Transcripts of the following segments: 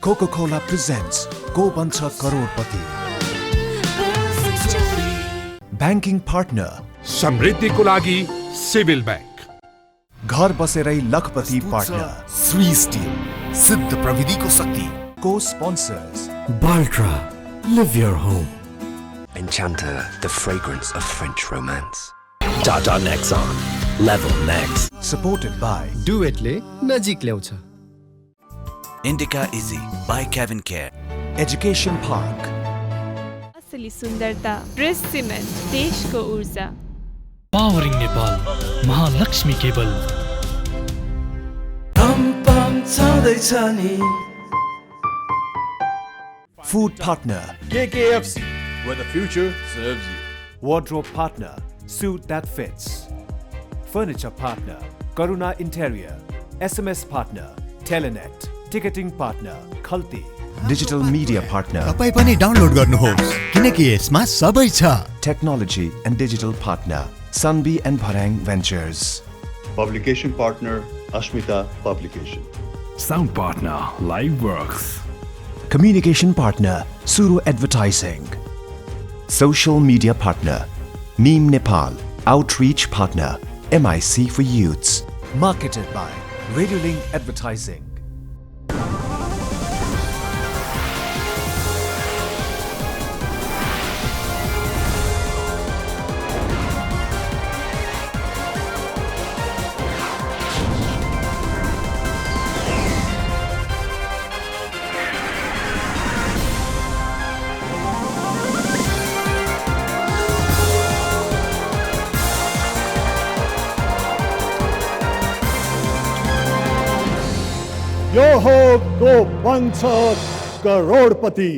Coca-Cola presents Ko Bancha Crorepati. Banking partner समृद्धिको लागि civil bank. घर बसेरै लखपति partner Sri Steel, सिद्ध प्रविधिको शक्ति. Co-sponsors Baltra, live your home. Enchanter, the fragrance of French romance. Tata Nexon, level next. supported by डुएटले नजिक ल्याउँछ. Indica Easy by Kevin Care. Education Park. असली सुन्दरता ब्रिज सिमेन्ट देशको ऊर्जा. Powering Nepal Mahalaxmi cable. Food partner KKFC, where the future serves you. Wardrobe partner Suit That Fits. Furniture partner Karuna Interior. SMS partner Telenet. Ticketing partner Khalti. Digital media partner तपाई पनि download गर्नुहोस् किनकि यसमा सबै छ. Technology and digital partner Sunbi and Bharang Ventures. Publication partner Ashmita Publication. Sound partner Liveworks. Communication partner Suru Advertising. Social media partner Meme Nepal. Outreach partner MIC for Youths. Marketed by Radiolink Advertising. यो हो को बन्छ करोडपति.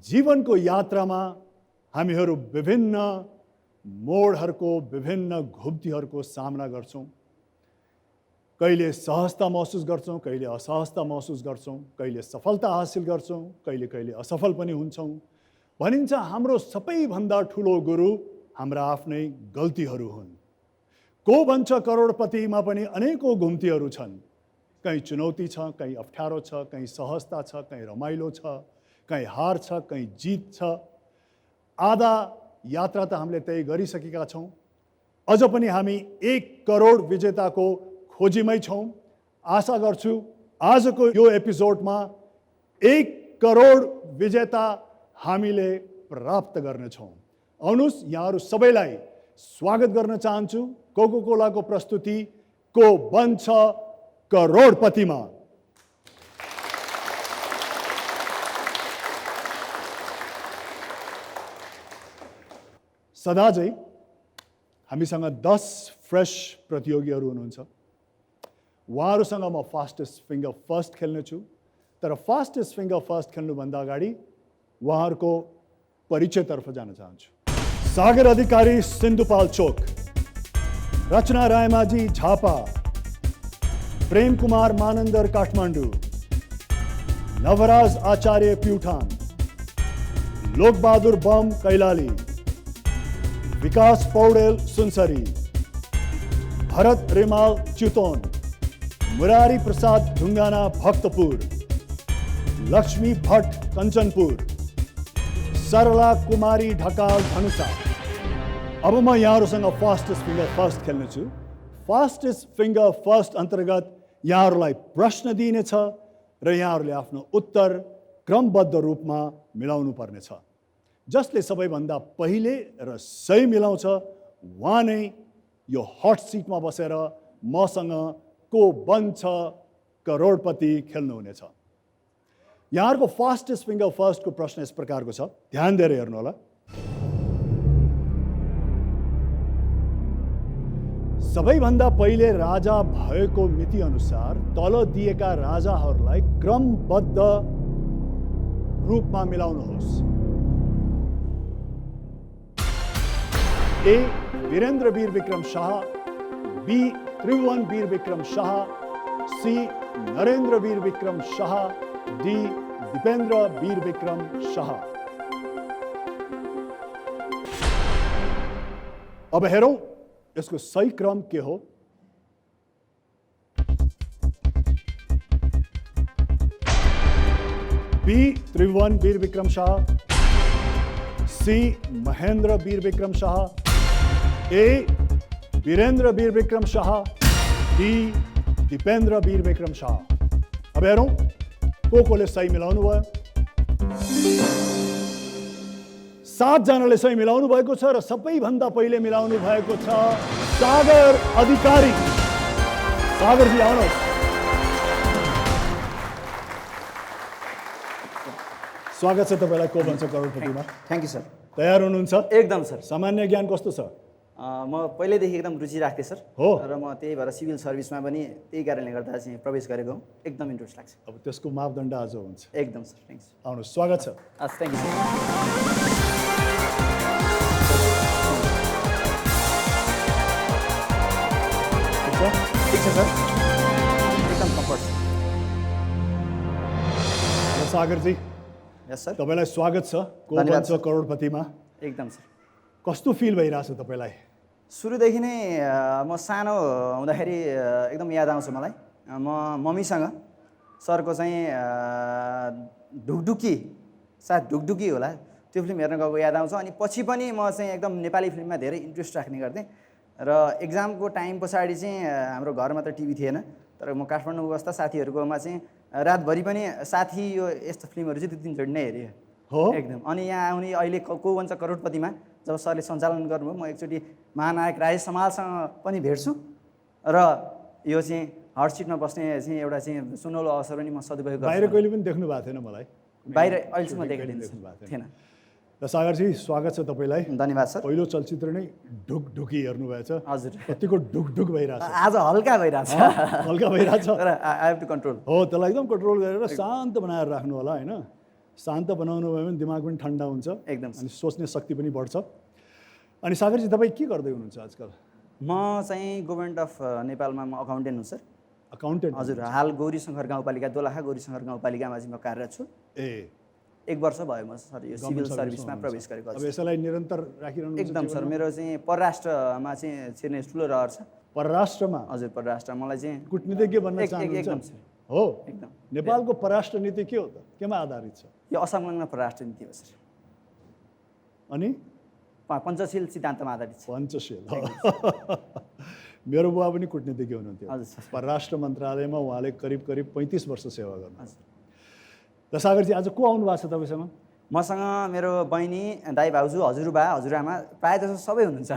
जीवनको यात्रामा हामीहरू विभिन्न मोडहरूको विभिन्न घुम्तीहरूको सामना गर्छौँ. कहिले सहजता महसुस गर्छौँ, कहिले असहजता महसुस गर्छौँ, कहिले सफलता हासिल गर्छौँ, कहिले कहिले असफल पनि हुन्छौँ. भनिन्छ हाम्रो सबैभन्दा ठुलो गुरु हाम्रा आफ्नै गल्तीहरू हुन्. को बन्छ करोडपतिमा पनि अनेकौँ घुम्तीहरू छन्. कहीँ चुनौती छ, कहीँ अप्ठ्यारो छ, कहीँ सहजता छ, कहीँ रमाइलो छ, कहीँ हार छ, कहीँ जित छ. आधा यात्रा त हामीले तय गरिसकेका छौँ. अझ पनि हामी 1 करोड विजेताको खोजीमै छौँ. आशा गर्छु आजको यो एपिसोडमा 1 करोड विजेता हामीले प्राप्त गर्नेछौँ. आउनुहोस् यहाँहरू सबैलाई स्वागत गर्न चाहन्छु कोकाकोलाको प्रस्तुति को बन्छ करोडपतिमा. सदा चाहिँ हामीसँग 10 फ्रेश प्रतियोगीहरू हुनुहुन्छ. उहाँहरूसँग म फास्टेस्ट फिङ्गर फर्स्ट खेल्नेछु. तर फास्टेस्ट फिङ्गर फर्स्ट खेल्नुभन्दा अगाडि उहाँहरूको परिचयतर्फ जान चाहन्छु. सागर अधिकारी सिन्धुपाल्चोक, रचना रायमाझी झापा, प्रेम कुमार मानन्दर काठमाडौँ, नवराज आचार्य प्युठान, लोकबहादुर बम कैलाली, विकास पौडेल सुनसरी, भरत रिमाल चितवन, मुरारी प्रसाद ढुङ्गाना भक्तपुर, लक्ष्मी भट्ट कञ्चनपुर, सरला कुमारी ढकाल धनुषा. अब म यहाँहरूसँग फास्टेस्ट फिङ्गर फर्स्ट खेल्नेछु. फास्टेस्ट फिङ्गर फर्स्ट अन्तर्गत यहाँहरूलाई प्रश्न दिइनेछ र यहाँहरूले आफ्नो उत्तर क्रमबद्ध रूपमा मिलाउनु पर्नेछ. जसले सबैभन्दा पहिले र सही मिलाउँछ उहाँ नै यो हट सिटमा बसेर मसँग को बन्छ करोडपति खेल्नुहुनेछ. यहाँहरूको फास्टेस्ट फिङ्गर फर्स्टको प्रश्न यस प्रकारको छ. ध्यान दिएर हेर्नुहोला. सबैभन्दा पहिले राजा भएको मिति अनुसार तल दिएका राजाहरूलाई क्रमबद्ध रूपमा मिलाउनुहोस्. A Birendra Bir Bikram Shah, B Tribhuvan Bir Bikram Shah, C Narendra Bir Bikram Shah, D Dipendra Bir Bikram Shah. अब हेरौँ यसको सही क्रम के हो. B Tribhuvan Bir Bikram Shah, C Mahendra Bir Bikram Shah, A Birendra Bir Bikram Shah, D Dipendra Bir Bikram Shah. अब हेरौँ को सही मिलाउनु भयो। 7 जनाले सही मिलाउनु भएको छ र सबैभन्दा पहिले मिलाउनु भएको छ सागर अधिकारी। सागरजी आउनुहोस्। स्वागत छ तपाईलाई को भन्छ करोडपतिमा। Thank you sir. तयार हुनुहुन्छ? एकदम सर। सामान्य ज्ञान कस्तो छ? म पहिल्यैदेखि एकदम रुचि राख्थेँ सर। हो र म त्यही भएर सिभिल सर्भिसमा पनि त्यही कारणले गर्दा चाहिँ प्रवेश गरेको एकदम इन्ट्रेस्ट लाग्छ। अब त्यसको मापदण्ड आज हुन्छ। एकदम सर। थ्याङ्क्स। आउनुहोस्, स्वागत छ। Thank you sir. ठिक छ सर, एकदम कम्फर्ट। सागरजी, यस सर, तपाईलाई स्वागत छ को भन्छ करोडपतिमा। एकदम सर। कस्तो फिल भइरहेछ तपाईलाई? सुरुदेखि नै म सानो हुँदाखेरि एकदम याद आउँछ मलाई। म मम्मीसँग सरको चाहिँ ढुकढुकी, सायद ढुकढुकी होला, त्यो फिल्म हेर्न गएको याद आउँछ। अनि पछि पनि म चाहिँ एकदम नेपाली फिल्ममा धेरै इन्ट्रेस्ट राख्ने गर्थेँ। र एक्जामको टाइम पछाडि चाहिँ हाम्रो घरमा त टिभी थिएन, तर म काठमाडौँ बस्दा साथीहरूकोमा चाहिँ रातभरि पनि साथी यो यस्तो फिल्महरू चाहिँ 2-3 नै हेरेँ। हो एकदम। अनि यहाँ आउने अहिले को भन्छ करोडपतिमा जब सरले सञ्चालन गर्नुभयो, म एकचोटि महानायक राजेश समालसँग पनि भेट्छु र यो चाहिँ हट सिटमा बस्ने चाहिँ एउटा चाहिँ सुनौलो अवसर पनि म सदुपयोग गर्छु। बाहिर कहिले पनि देख्नु भएको थिएन मलाई? बाहिर अहिलेसम्म देखेको थिएन। र सागरजी, स्वागत छ तपाईँलाई। धन्यवाद सर। पहिलो चलचित्र नै ढुकढुकी हेर्नुभएछ। हजुर। कतिको ढुकढुक भइरहेछ? आज हल्का भइरहेछ। हल्का भइरहेछ तर आई हेभ टु कन्ट्रोल। हो, त्यसलाई एकदम कन्ट्रोल गरेर शान्त बनाएर राख्नु होला होइन। शान्त बनाउनु भयो भने दिमाग पनि ठन्डा हुन्छ, एकदम। अनि सोच्ने शक्ति पनि बढ्छ। अनि सागरजी, तपाईँ के गर्दै हुनुहुन्छ आजकल? म चाहिँ गभर्मेन्ट अफ नेपालमा म अकाउन्टेन्ट हुँ सर। अकाउन्टेन्ट? हजुर। हाल गौरीशङ्कर गाउँपालिका, दोलखा गौरीशङ्कर गाउँपालिकामा चाहिँ म कार्यरत छु। 1 वर्ष भयो म सर यो सिभिल सर्भिसमा प्रवेश गरेको। अब यसलाई निरन्तर राखिरहनु? एकदम सर। मेरो चाहिँ परराष्ट्रमा चाहिँ छिर्ने ठुलो रहर छ। परराष्ट्रमा? हजुर, परराष्ट्र। मलाई चाहिँ कूटनीतिज्ञ बन्न चाहनुहुन्छ? एकदम सर। हो, एकदम। नेपालको परराष्ट्र नीति के हो त? केमा आधारित छ? यो असंलग्न परराष्ट्र नीति हो सर। अनि पञ्चशील सिद्धान्तमा आधारित छ। पञ्चशील। मेरो बुवा पनि कूटनीतिज्ञ हुनुहुन्थ्यो। परराष्ट्र मन्त्रालयमा उहाँले करिब 35 वर्ष सेवा गर्नुभयो। र सागरजी, आज को आउनु भएको छ तपाईँसँग? मसँग मेरो बहिनी, दाइ भाउजू, हजुरबा, हजुरआमा, प्रायः जसो सबै हुनुहुन्छ।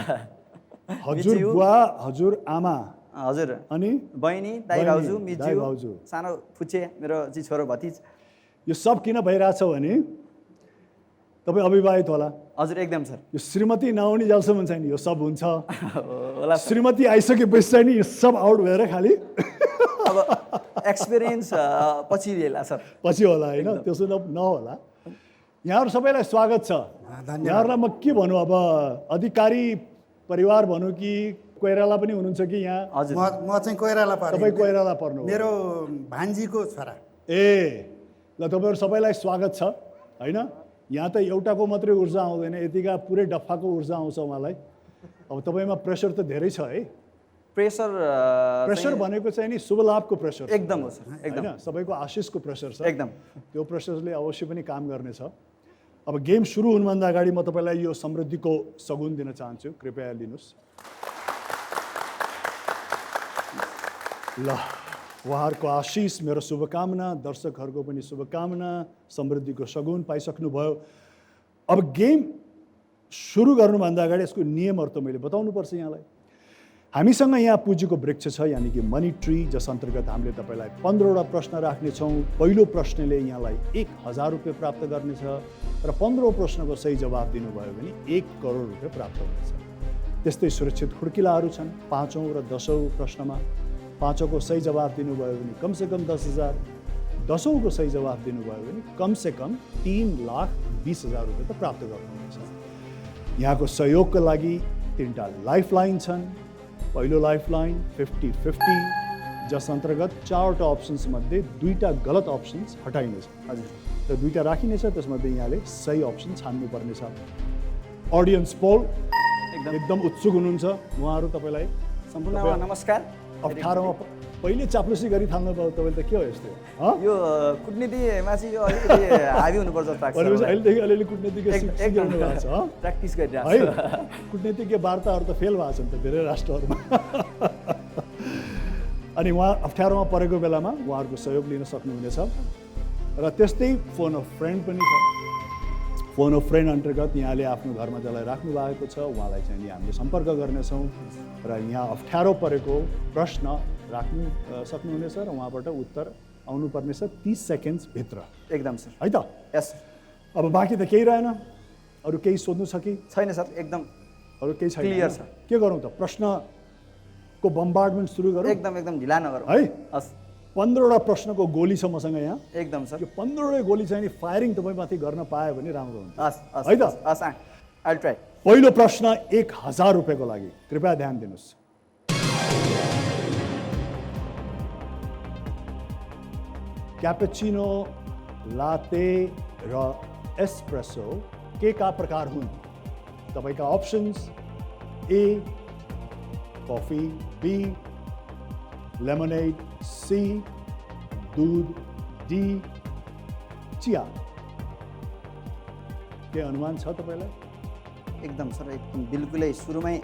हजुरबुवा, हजुरआमा, हजुर, अनि बहिनी, दाइ भाउजू, मिज्यू, सानो फुच्चे मेरो चाहिँ छोरो भतिज। यो सब किन भइरहेछ भने तपाईँ अविवाहित होला। हजुर, एकदम सर। यो श्रीमती नआउने जलसम्म चाहिँ नि यो सब हुन्छ। श्रीमती आइसकेपछि चाहिँ नि यो सब आउट भएर खालि अब एक्सपिरियन्स पछि होला सर, पछि होला होइन, त्यसो नहोला। यहाँहरू सबैलाई स्वागत छ। यहाँहरूलाई म के भनौँ, अब अधिकारी परिवार भनौँ कि कोइराला पनि हुनुहुन्छ कि यहाँ? हजुर, म चाहिँ कोइराला पर्छु। तपाईँ कोइराला पर्नु? मेरो भान्जीको छोरा। ए, ल तपाईँहरू सबैलाई स्वागत छ होइन। यहाँ त एउटाको मात्रै ऊर्जा आउँदैन, यतिका पुरै डफाको ऊर्जा आउँछ उहाँलाई। अब तपाईँमा प्रेसर त धेरै छ है? प्रेसर भनेको चाहिँ नि शुभ लाभको प्रेसर। एकदम हो सर, एकदम। होइन, सबैको आशिषको प्रेसर छ। एकदम। त्यो प्रेसरले अवश्य पनि काम गर्नेछ। अब गेम सुरु हुनुभन्दा अगाडि म तपाईँलाई यो समृद्धिको सगुन दिन चाहन्छु, कृपया लिनुहोस्। ल, उहाँहरूको आशिष, मेरो शुभकामना, दर्शकहरूको पनि शुभकामना, समृद्धिको सगुन पाइसक्नुभयो। अब गेम सुरु गर्नुभन्दा अगाडि यसको नियमहरू त मैले बताउनुपर्छ यहाँलाई। हामीसँग यहाँ पुँजीको वृक्ष छ, यानि कि मनी ट्री, जस अन्तर्गत हामीले तपाईँलाई 15वटा प्रश्न राख्नेछौँ। पहिलो प्रश्नले यहाँलाई 1000 रुपियाँ प्राप्त गर्नेछ र 15औं प्रश्नको सही जवाब दिनुभयो भने 1 करोड रुपियाँ प्राप्त हुनेछ। त्यस्तै सुरक्षित खुड्किलाहरू छन् 5औं र 10औं प्रश्नमा। 5औंको सही जवाब दिनुभयो भने कमसेकम 10,000, 10औंको सही जवाब दिनुभयो भने कमसेकम 3,20,000 रुपियाँ त प्राप्त गर्नुहुनेछ। यहाँको सहयोगको लागि 3टा लाइफलाइन छन्। पहिलो लाइफलाइन 50-50, जस अन्तर्गत 4वटा अप्सन्स मध्ये 2टा गलत अप्सन्स हटाइनेछ। हजुर, र 2टा राखिनेछ, त्यसमध्ये यहाँले सही अप्सन छान्नुपर्नेछ। अडियन्स पोल एकदम उत्सुक हुनुहुन्छ उहाँहरू। तपाईँलाई सम्पूर्ण नमस्कार। पहिले चाप्लुसी गरी थाल्नु भयो तपाईँले त के हो यस्तो यो कुटनीतिमा चाहिँ यो अलिकति हाबी हुनुपर्छ जस्तो लाग्छ भनेपछि अहिलेदेखि अलिअलि कुटनीतिज्ञ सिकिरहनु भएको छ प्र्याक्टिस गरिरहेको है कुटनीतिज्ञ वार्ताहरू त फेल भएको छ नि त धेरै राष्ट्रहरूमा अनि उहाँ अप्ठ्यारोमा परेको बेलामा उहाँहरूको सहयोग लिन सक्नुहुनेछ र त्यस्तै फोन अफ फ्रेन्ड पनि छ फोन अफ फ्रेन्ड अन्तर्गत यहाँले आफ्नो घरमा जसलाई राख्नु भएको छ उहाँलाई चाहिँ हामीले सम्पर्क गर्नेछौँ र यहाँ अप्ठ्यारो परेको प्रश्न राख्नु सक्नुहुनेछ र उहाँबाट उत्तर आउनुपर्ने छ 30 सेकेन्ड्सभित्र एकदम सर है त यस अब बाँकी त केही रहेन अरू केही सोध्नु छ कि छैन सर एकदम अरू केही छैन क्लियर छ के गरौँ त प्रश्नको बम्बार्डमेन्ट सुरु गरौँ एकदम ढिला नगरौँ है हस् 15वटा प्रश्नको गोली छ मसँग यहाँ एकदम सर यो 15वटै गोली चाहिँ नि फायरिङ तपाईँमाथि गर्न पायो भने राम्रो हुन्छ है त हस् आई ट्राई पहिलो प्रश्न 1000 रुपैयाँको लागि कृपया ध्यान दिनुहोस् क्यापेचिनो लाटे र एस्प्रेसो के का प्रकार हुन् तपाईँका options A coffee B lemonade C दूध डी चिया के अनुमान छ तपाईँलाई एकदम सर एकदम बिल्कुलै सुरुमै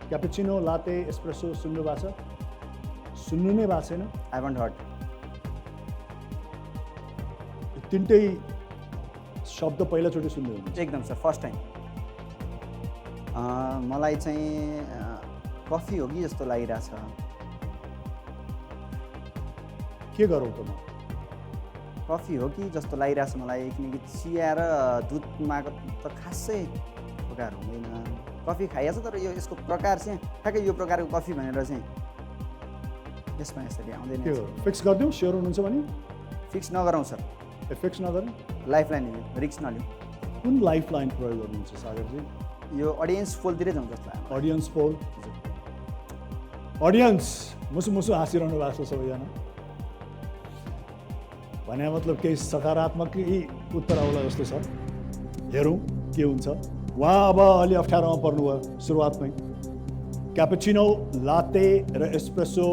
क्यापेचिनो लाटे एस्प्रेसो सुन्नु भएको छ सुन्नु नै भएको छैन आई वान्ट हर्ट तिनटै शब्द पहिलोचोटि सुन्दै हुनुहुन्छ एकदम सर फर्स्ट टाइम मलाई चाहिँ कफी हो कि जस्तो लागिरहेछ के गरौँ त म कफी हो कि जस्तो लागिरहेछ मलाई किनकि चिया र दुधमा त खासै प्रकार हुँदैन कफी खाइएको छ तर यो यसको प्रकार चाहिँ ठ्याक्कै यो प्रकारको कफी भनेर चाहिँ यसमा यसरी आउँदैन के हो फिक्स गरिदिउँ स्योर हुनुहुन्छ भने फिक्स नगरौँ सर फिक्स नगरौँ लाइफलाइन रिक्स नलिउँ कुन लाइफलाइन प्रयोग गर्नुहुन्छ सागरजी यो अडियन्स पोलतिरै जाउँ जस्तो लाग्यो अडियन्स पोल अडियन्स मुसु मुसु हाँसिरहनु भएको छ सबैजना भने मतलब केही सकारात्मक उत्तर आउला जस्तो छ हेरौँ के हुन्छ उहाँ अब अलि अप्ठ्यारोमा पर्नुभयो सुरुवातमै क्यापेचिनो लाटे र एस्प्रेसो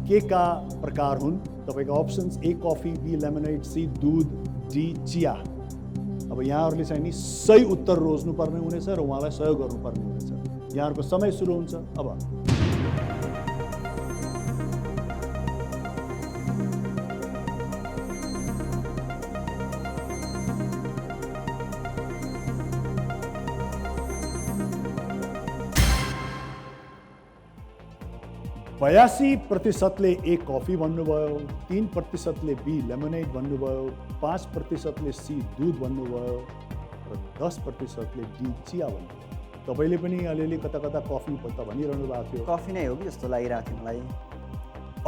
के का प्रकार हुन् तपाईँका options A coffee B lemonade C दूध डी चिया अब यहाँहरूले चाहिँ नि सही उत्तर रोज्नुपर्ने हुनेछ र उहाँलाई सहयोग गर्नुपर्ने हुनेछ यहाँहरूको समय सुरु हुन्छ अब बयासी प्रतिशतले ए कफी भन्नुभयो 3% बी लेमोनेड भन्नुभयो 5% सी दूध भन्नुभयो र 10% डी चिया भन्नुभयो तपाईँले पनि अलिअलि कता कता कफी त भनिरहनु भएको थियो कफी नै हो कि जस्तो लागिरहेको थियो मलाई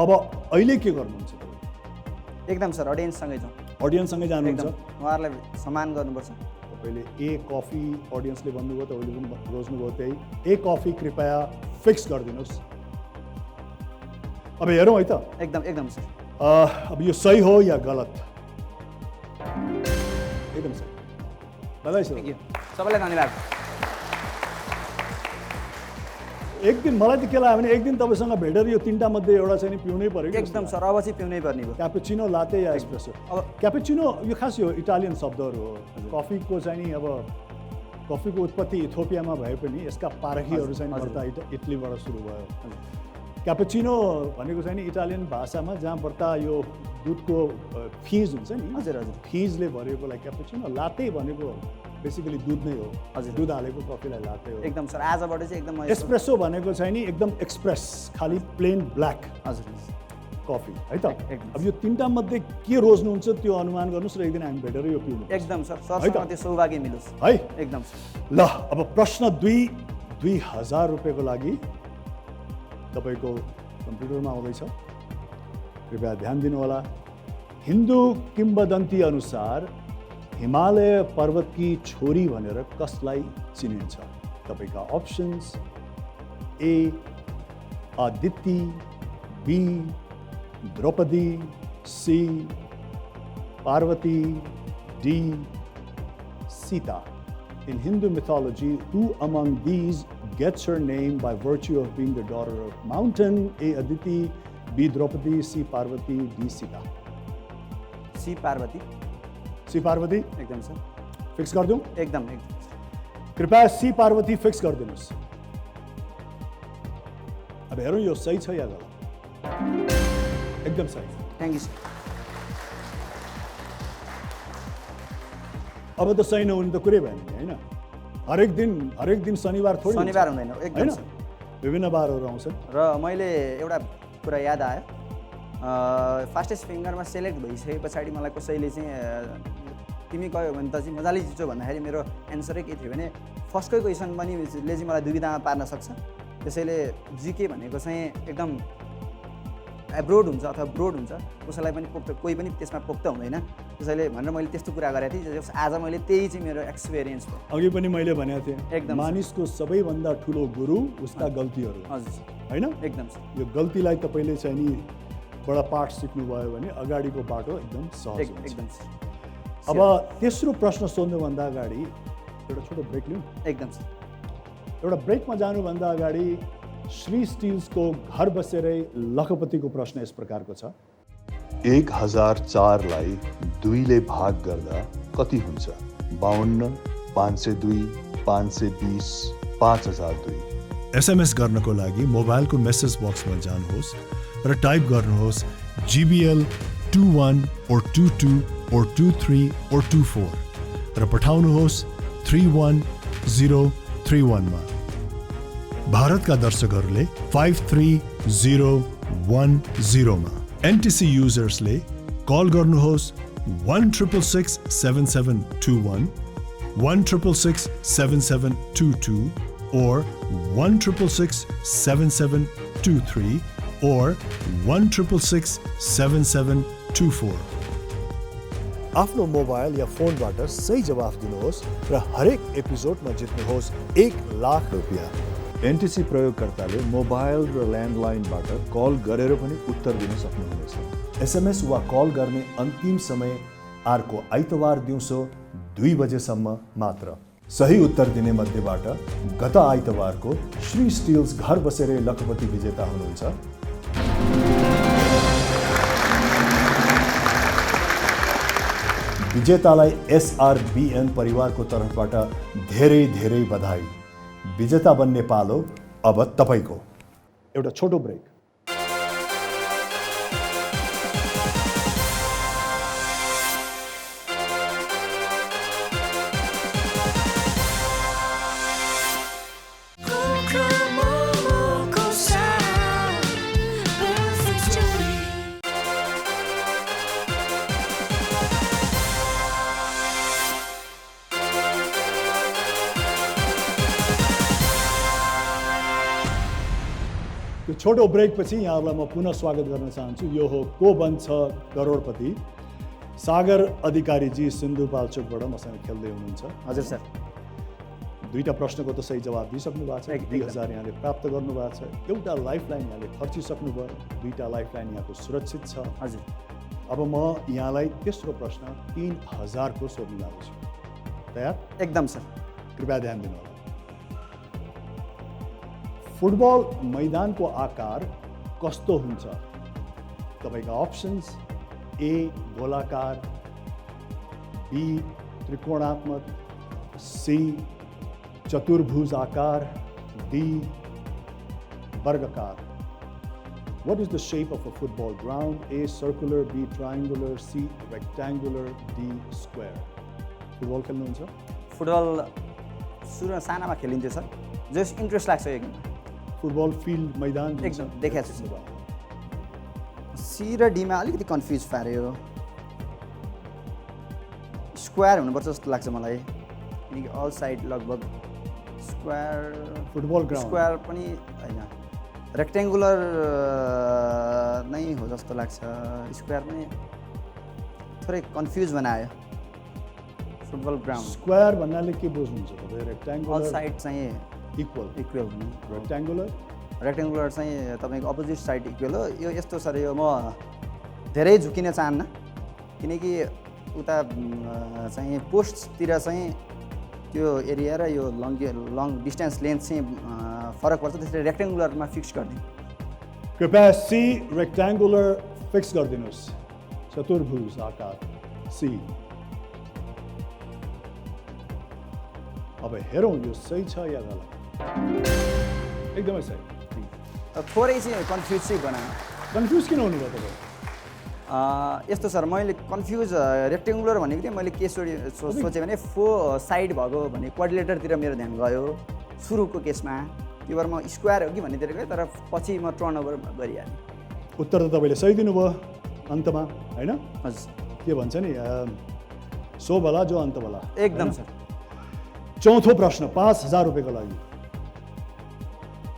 अब अहिले के गर्नुहुन्छ तपाईँ एकदम सर अडियन्ससँगै जाउँ अडियन्ससँगै जानुहुन्छ उहाँहरूलाई सम्मान गर्नुपर्छ तपाईँले ए कफी अडियन्सले भन्नुभयो तपाईँले पनि रोज्नुभयो त्यही ए कफी कृपया फिक्स गरिदिनुहोस् अब हेरौँ है त एकदम सर अब यो सही हो या गलत एकदम सही बधाई सर सबैलाई धन्यवाद एक दिन मलाई त के लाग्यो भने एक दिन तपाईँसँग भेटेर यो तिनवटा मध्ये एउटा चाहिँ नि पिउनै पऱ्यो एकदम सर अब चाहिँ पिउनै पर्ने भयो क्यापेचिनो लाटे या एस्प्रेसो अब क्यापेचिनो यो खास यो इटालियन शब्दहरू हो कफीको चाहिँ नि अब कफीको उत्पत्ति इथियोपियामा भए पनि यसका पारखीहरू चाहिँ बढ्ता इटलीबाट सुरु भयो क्यापेचिनो भनेको चाहिँ नि इटालियन भाषामा जहाँ बढ्ता यो दुधको फिज हुन्छ नि हजुर फिजले भरिएकोलाई क्यापेचिनो लाटे भनेको बेसिकली दुध नै हो हजुर दुध हालेको कफीलाई लाटे हो एकदम सर आजबाट चाहिँ एकदम एस्प्रेसो भनेको चाहिँ नि एकदम एक्सप्रेस खालि प्लेन ब्ल्याक हजुर कफी है त अब यो तिनवटा मध्ये के रोज्नुहुन्छ त्यो अनुमान गर्नुहोस् र एक दिन हामी भेटेर यो पिउनु एकदम सर सरसँग त्यो सौभाग्य मिलोस् है एकदम ल अब प्रश्न 2000 रुपियाँको लागि तपाईँको कम्प्युटरमा आउँदैछ कृपया ध्यान दिनुहोला हिन्दू किंवदन्ती अनुसार हिमालय पर्वतकी छोरी भनेर कसलाई चिनिन्छ तपाईँका options A Aditi B Draupadi C Parvati D Sita In Hindu mythology, who among these gets her name by virtue of being the daughter of mountain? A. Aditi, B. Draupadi, C. Parvati, D. Sita. C Parvati C. Parvati? एकदम sir fix कर दूं? एकदम कृपया C. Parvati fix कर दिनुहोस्। अब हेरौँ यो सही छ या गलत। एकदम सही। Thank you sir. अब त सही नहुने त कुरै भएन नि, होइन? हरेक दिन शनिबार थोरै शनिबार हुँदैन एकदम सर। विभिन्न बारहरू आउँछन्। र मैले एउटा कुरा याद आयो, फास्टेस्ट फिङ्गरमा सेलेक्ट भइसके पछाडि मलाई कसैले चाहिँ तिमी गयो भने त चाहिँ मजाले जित्छौ भन्दाखेरि मेरो एन्सरै के थियो भने फर्स्टकै क्वेसन पनि ले चाहिँ मलाई दुविधामा पार्न सक्छ। त्यसैले जिके भनेको चाहिँ एकदम एब्रोड हुन्छ अथवा ब्रोड हुन्छ, कसैलाई पनि पोख्त कोही पनि त्यसमा पोख्त हुँदैन। त्यसैले भनेर मैले त्यस्तो कुरा गरेको थिएँ। आज मैले त्यही चाहिँ मेरो एक्सपिरियन्स हो। अघि पनि मैले भनेको थिएँ एकदम मानिसको सबैभन्दा ठुलो गुरु उसका गल्तीहरू। हजुर होइन? एकदम सर। यो गल्तीलाई तपाईँले चाहिँ नि बडा पाठ सिक्नुभयो भने अगाडिको बाटो एकदम सहज हुन्छ। एकदम सर। अब तेस्रो प्रश्न सोध्नुभन्दा अगाडि एउटा छोटो ब्रेक लिउँ। एकदम सर। एउटा ब्रेकमा जानुभन्दा अगाडि श्री स्टिल्सको घर बसेरै लखपतिको प्रश्न यस प्रकारको छ। 1004 लाई 2 ले भाग गर्दा कति हुन्छ? 52, 502, 520, 5002। SMS गर्नको लागि मोबाइलको मेसेज बक्समा जानुहोस् र टाइप गर्नुहोस् GBL 21 or 22 or 23 or 24 र पठाउनुहोस् 31031 मा। भारतका दर्शकहरूले 53010 मा, NTC युजर्सले कल गर्नुहोस् 1666721, 1666722 or 1666723 or 1666724। आफ्नो मोबाइल या फोनबाट सही जवाफ दिनुहोस् र हरेक एपिसोडमा जित्नुहोस् 1 लाख रुपैयाँ। एनटिसी प्रयोगकर्ताले मोबाइल र ल्यान्डलाइनबाट कल गरेर पनि उत्तर दिन सक्नुहुनेछ। SMS वा कल गर्ने अन्तिम समय अर्को आइतबार दिउँसो 2 बजेसम्म मात्र। सही उत्तर दिने मध्येबाट गत आइतबारको श्री स्टिल्स घर बसेरै लखपति विजेता हुनुहुन्छ। विजेतालाई SRBN परिवारको तर्फबाट धेरै धेरै बधाई। विजेता बन्ने पालो अब तपाईको। एउटा छोटो ब्रेक। यो छोटो ब्रेक पछि यहाँहरूलाई म पुनः स्वागत गर्न चाहन्छु। यो हो को बन्छ करोडपति। सागर अधिकारीजी सिन्धुपाल्चोकबाट मसँग खेल्दै हुनुहुन्छ। हजुर सर। दुईटा प्रश्नको त सही जवाब दिइसक्नु भएको छ। 2000 यहाँले प्राप्त गर्नुभएको छ। एउटा लाइफलाइन यहाँले खर्चिसक्नुभयो। दुईटा लाइफलाइन यहाँको सुरक्षित छ। हजुर। अब म यहाँलाई तेस्रो प्रश्न 3000 को सोध्न लाग्छु। तयार? एकदम सर। कृपया ध्यान दिनुहोला। फुटबल मैदानको आकार कस्तो हुन्छ? तपाईका अप्सन्स ए गोलाकार, बी त्रिकोणात्मक, सी चतुर्भुज आकार, डी वर्गाकार। What is the shape of a football ground? A circular, B triangular, C rectangular, D square. Football खेल्नुहुन्छ? फुटबल सुरुमा सानामा खेलिन्थ्यो सर। जस इन्ट्रेस्ट लाग्छ एकदम। फुटबल फिल्ड मैदान एकदम देखाएको छु। सी र डीमा अलिकति कन्फ्युज पार्यो। स्क्वायर हुनुपर्छ जस्तो लाग्छ मलाई, किनकि अल साइड लगभग स्क्वायर। फुटबल ग्राउन्ड स्क्वायर पनि होइन, रेक्ट्याङ्गुलर नै हो जस्तो लाग्छ। स्क्वायर पनि थोरै कन्फ्युज बनायो। फुटबल ग्राउन्ड स्क्वायर भन्नाले के बुझ्नुहुन्छ तपाईँ? रेक्ट्याङ्गुलर अल साइड चाहिँ इक्वल हुनु। रेक्ट्याङ्गुलर चाहिँ तपाईँको अपोजिट साइड इक्वल हो। यो यस्तो सर, यो म धेरै झुकिन चाहन्न, किनकि उता चाहिँ पोस्टतिर चाहिँ त्यो एरिया र यो लङ डिस्टेन्स लेन्थ चाहिँ फरक पर्छ, त्यसले रेक्टेङ्गुलरमा फिक्स गरिदिउँ। कृपया सी रेक्ट्याङ्गुलर फिक्स गरिदिनुहोस्। चतुर्भुज आकार सी। अब हेरौँ यो सही छ या गलत। एकदमै सही। थोरै चाहिँ कन्फ्युज चाहिँ बनाएँ। कन्फ्युज किन हुनुभयो तपाईँ? यस्तो सर, मैले कन्फ्युज रेक्टेङ्गुलर भनेको थिएँ, मैले के सोचेँ भने 4 साइड भएको भने क्वाड्रिलेटरतिर मेरो ध्यान गयो सुरुको केसमा। त्यो भएर म स्क्वायर हो कि भन्नेतिर गएँ, तर पछि म टर्न ओभर गरिहालेँ। उत्तर त तपाईँले सही दिनुभयो अन्तमा, होइन? हजुर। के भन्छ नि, सो भला जो अन्त भला। एकदम सर। चौथो प्रश्न 5000 रुपियाँको लागि।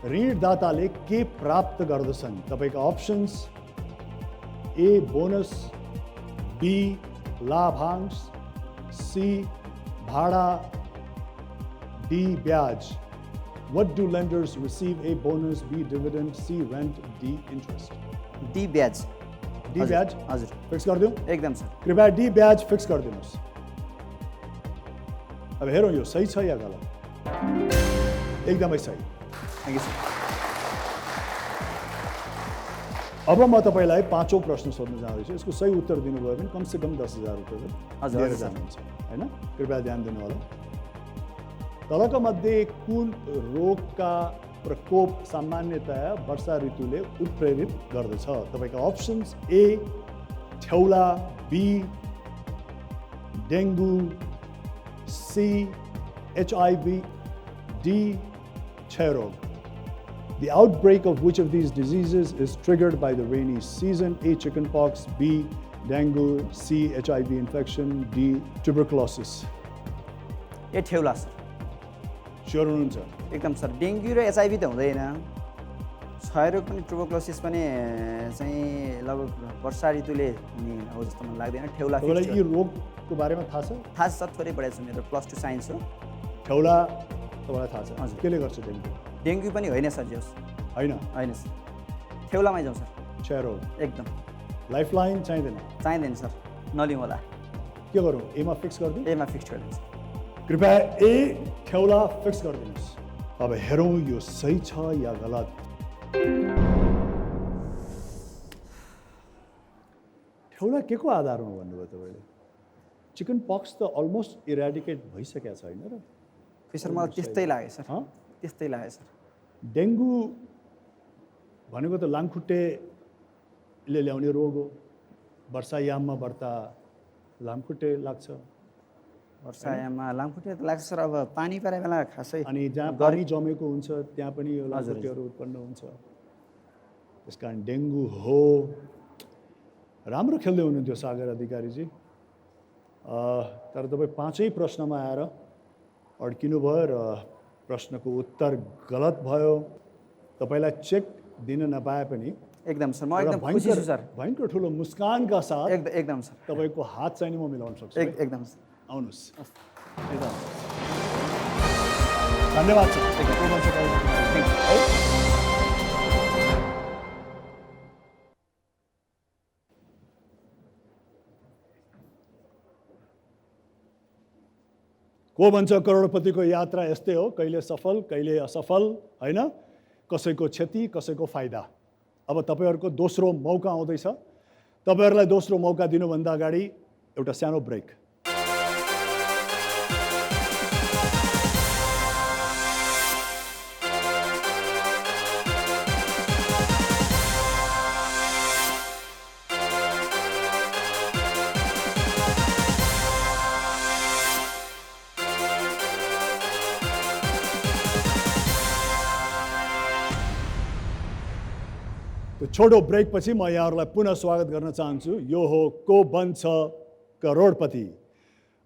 ऋणदाताले के प्राप्त गर्दछन्? तपाईँका अप्सन्स ए बोनस, बी लाभांश, सी भाडा, डी ब्याज। What do lenders receive? A bonus, B dividend, C rent, D interest. D ब्याज। डी ब्याज? हजुर। फिक्स गरिदिउँ? एकदम सर। कृपया डी ब्याज फिक्स गरिदिनुहोस्। अब हेरौँ यो सही छ या गलत। एकदमै सही। Thank you sir. अब म तपाईँलाई पाँचौँ प्रश्न सोध्न चाहँदैछु। यसको सही उत्तर दिनुभयो भने कमसेकम 10,000 रुपियाँ दिएर जानुहुन्छ, होइन? कृपया ध्यान दिनु होला। तलका मध्ये कुन रोगका प्रकोप सामान्यतया वर्षा ऋतुले उत्प्रेरित गर्दछ? तपाईँका अप्सन्स ए ठेउला, B dengue, C HIV, D क्षयरोग. The outbreak of which of these diseases is triggered by the rainy season? A chickenpox, B dengue, C HIV infection, D tuberculosis. A ठेउला sir. Sure हुनुहुन्छ? एकदम sir. Dengue र HIV त हुँदैन, क्षयरोग पनि tuberculosis पनि चाहिँ लगभग वर्षा ऋतुले हुने हो जस्तो मलाई लाग्दैन। ठेउला तपाईँलाई यी रोगको बारेमा थाहा छ? थाहा छ सर, थोरै पढाएको छु, मेरो +2 साइन्स हो। ठेउला तपाईँलाई थाहा छ? हजुर। केले गर्छ डेङ्गु? डेङ्गु पनि होइन सर, जोस् होइन होइन सर, ठेउलामै जाउँ सर। क्षयरोग एकदम। लाइफलाइन चाहिँदैन? चाहिँदैन सर, नलिउँ होला। के गरौँ? एमा फिक्स गरिदिउँ? एमा फिक्स गरिदिनु सर। कृपया ए ठेउला फिक्स गरिदिनुहोस्। अब हेरौँ यो सही छ या गलत। ठेउला के को आधारमा भन्नुभयो तपाईँले? चिकन पक्स त अलमोस्ट इरेडिकेट भइसकेको छ, होइन र? सर मलाई त्यस्तै लाग्यो सर। त्यस्तै लाग्यो सर। डेङ्गु भनेको त लामखुट्टेले ल्याउने रोग हो। वर्षायाममा बढ्दा लामखुट्टे लाग्छ। वर्षायाममा लामखुट्टे त लाग्छ सर। अब पानी परे बेला खासै, अनि जहाँ पानी जमेको हुन्छ त्यहाँ पनि यो लामखुट्टेहरू उत्पन्न हुन्छ। त्यस कारण डेङ्गु हो। राम्रो खेल्दै हुनुहुन्थ्यो सागर अधिकारीजी, तर तपाईँ 5 प्रश्नमा आएर अड्किनु भयो र प्रश्नको उत्तर गलत भयो। तपाईँलाई चेक दिन नपाए पनि एकदम सर, म एकदम खुसी छु सर। भयङ्कर ठुलो मुस्कानका साथ एकदम सर तपाईँको हात चाहिँ म मिलाउन सक्छु। एकदम सर, आउनुहोस्। धन्यवाद सर। को भन्छ करोडपतिको यात्रा यस्तै हो, कहिले सफल कहिले असफल, होइन? कसैको क्षति कसैको फाइदा। अब तपाईँहरूको दोस्रो मौका आउँदैछ। तपाईँहरूलाई दोस्रो मौका दिनुभन्दा अगाडि एउटा सानो ब्रेक। छोटो ब्रेक पछि म यहाँहरूलाई पुनः स्वागत गर्न चाहन्छु। यो हो को बन्छ करोडपति।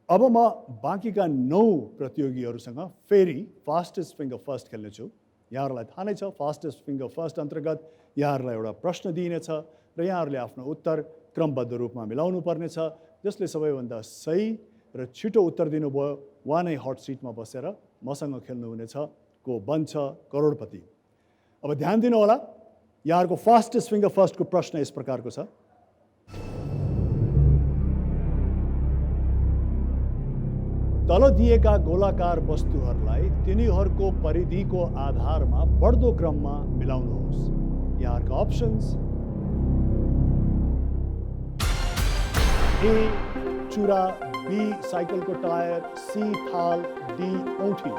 अब म बाँकीका 9 प्रतियोगीहरूसँग फेरि फास्टेस्ट फिङ्गर फर्स्ट खेल्नेछु। यहाँहरूलाई थाहा नै छ, फास्टेस्ट फिङ्गर फर्स्ट अन्तर्गत यहाँहरूलाई एउटा प्रश्न दिइनेछ र यहाँहरूले आफ्नो उत्तर क्रमबद्ध रूपमा मिलाउनु पर्नेछ। जसले सबैभन्दा सही र छिटो उत्तर दिनुभयो उहाँ नै हट सिटमा बसेर मसँग खेल्नुहुनेछ को बन्छ करोडपति। अब ध्यान दिनु होला, यहाँहरूको फास्टेस्ट फिङ्गर फर्स्टको प्रश्न यस प्रकारको छ। तल दिएका गोलाकार वस्तुहरूलाई तिनीहरूको परिधिको आधारमा बढ्दो क्रममा मिलाउनुहोस्। यहाँका अप्सन्स ए चुरा, बी साइकलको टायर, सी थाल, डी औँठी।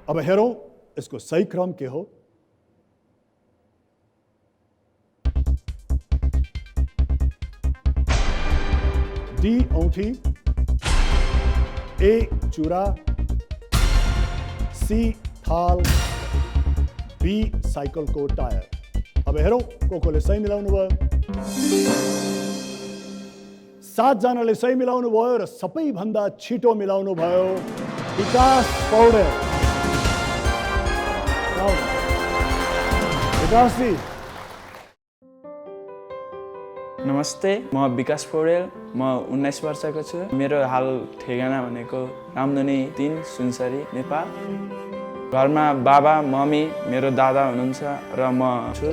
अब हेरौँ यसको सही क्रम के हो। डी औँठी, ए चुरा, सी थाल, बी साइकलको टायर। अब हेरौँ को सही मिलाउनु भयो। 7 जनाले सही मिलाउनु भयो र सबैभन्दा छिटो मिलाउनु भयो विकास पौडेल। विकास जी नमस्ते, म विकास पौडेल, म 19 वर्षको छु। मेरो हाल ठेगाना भनेको रामधुनी 3 सुनसरी नेपाल। घरमा बाबा मम्मी मेरो दादा हुनुहुन्छ र म छु।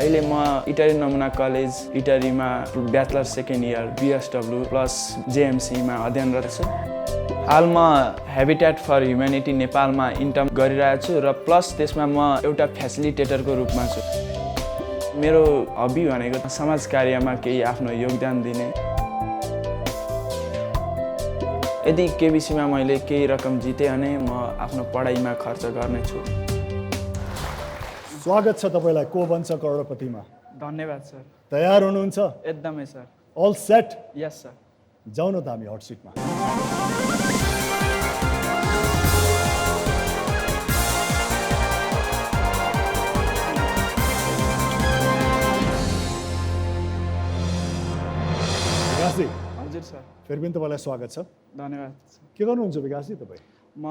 अहिले म इटरी नमुना कलेज इटरीमा bachelor second year BSW plus JMCमा अध्ययनरत छु। हाल म हेबिटेट फर ह्युम्यानिटी नेपालमा इन्टर्न गरिरहेको छु र प्लस त्यसमा म एउटा फेसिलिटेटरको रूपमा छु। मेरो हबी भनेको समाज कार्यमा केही आफ्नो योगदान दिने। यदि केबिसीमा मैले केही रकम जितेँ भने म आफ्नो पढाइमा खर्च गर्नेछु। स्वागत छ तपाईँलाई को बन्छ करोडपतिमा। धन्यवाद सर। तयार हुनुहुन्छ? एकदमै sir. All set? Yes sir. जाउँ न त हामी हट सिटमा। विकासजी। हजुर सर। फेरि पनि तपाईँलाई स्वागत छ। धन्यवाद। के गर्नुहुन्छ विकासजी तपाईँ? म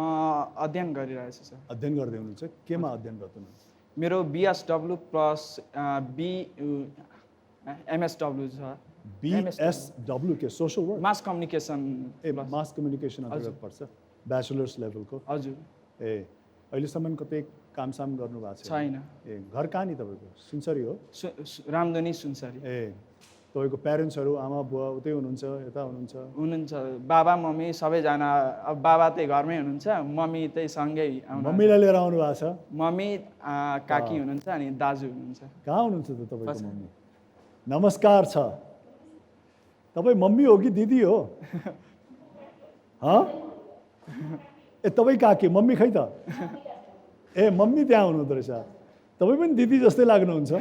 अध्ययन गरिरहेको छु सर। अध्ययन गर्दै हुनुहुन्छ? केमा अध्ययन गर्नुहुन्छ? मेरो BSW प्लस MSW छ। BSW के सोशल वर्क? Mass communication. ए मास कम्युनिकेसन अन्तर्गत पर्छ। ब्याचलर्स लेभलको? हजुर। ए अहिलेसम्म कतै कामसाम गर्नु भएको छैन? ए घर कहाँ नि तपाईँको? सुनसरी हो? रामधुनी सुनसरी। ए तपाईँको प्यारेन्ट्सहरू आमा बुवा उतै हुनुहुन्छ यता हुनुहुन्छ? हुनुहुन्छ, बाबा मम्मी सबैजना। अब बाबा चाहिँ घरमै हुनुहुन्छ, मम्मी चाहिँ सँगै आउनुहुन्छ। मम्मीलाई लिएर आउनु भएको छ? मम्मी काकी हुनुहुन्छ अनि दाजु हुनुहुन्छ। कहाँ हुनुहुन्छ त तपाईँको मम्मी? नमस्कार छ। तपाईँ मम्मी हो कि दिदी हो? ए तपाईँ काकी, मम्मी खै त? ए मम्मी त्यहाँ हुनुहुँदो रहेछ। तपाईँ पनि दिदी जस्तै लाग्नुहुन्छ।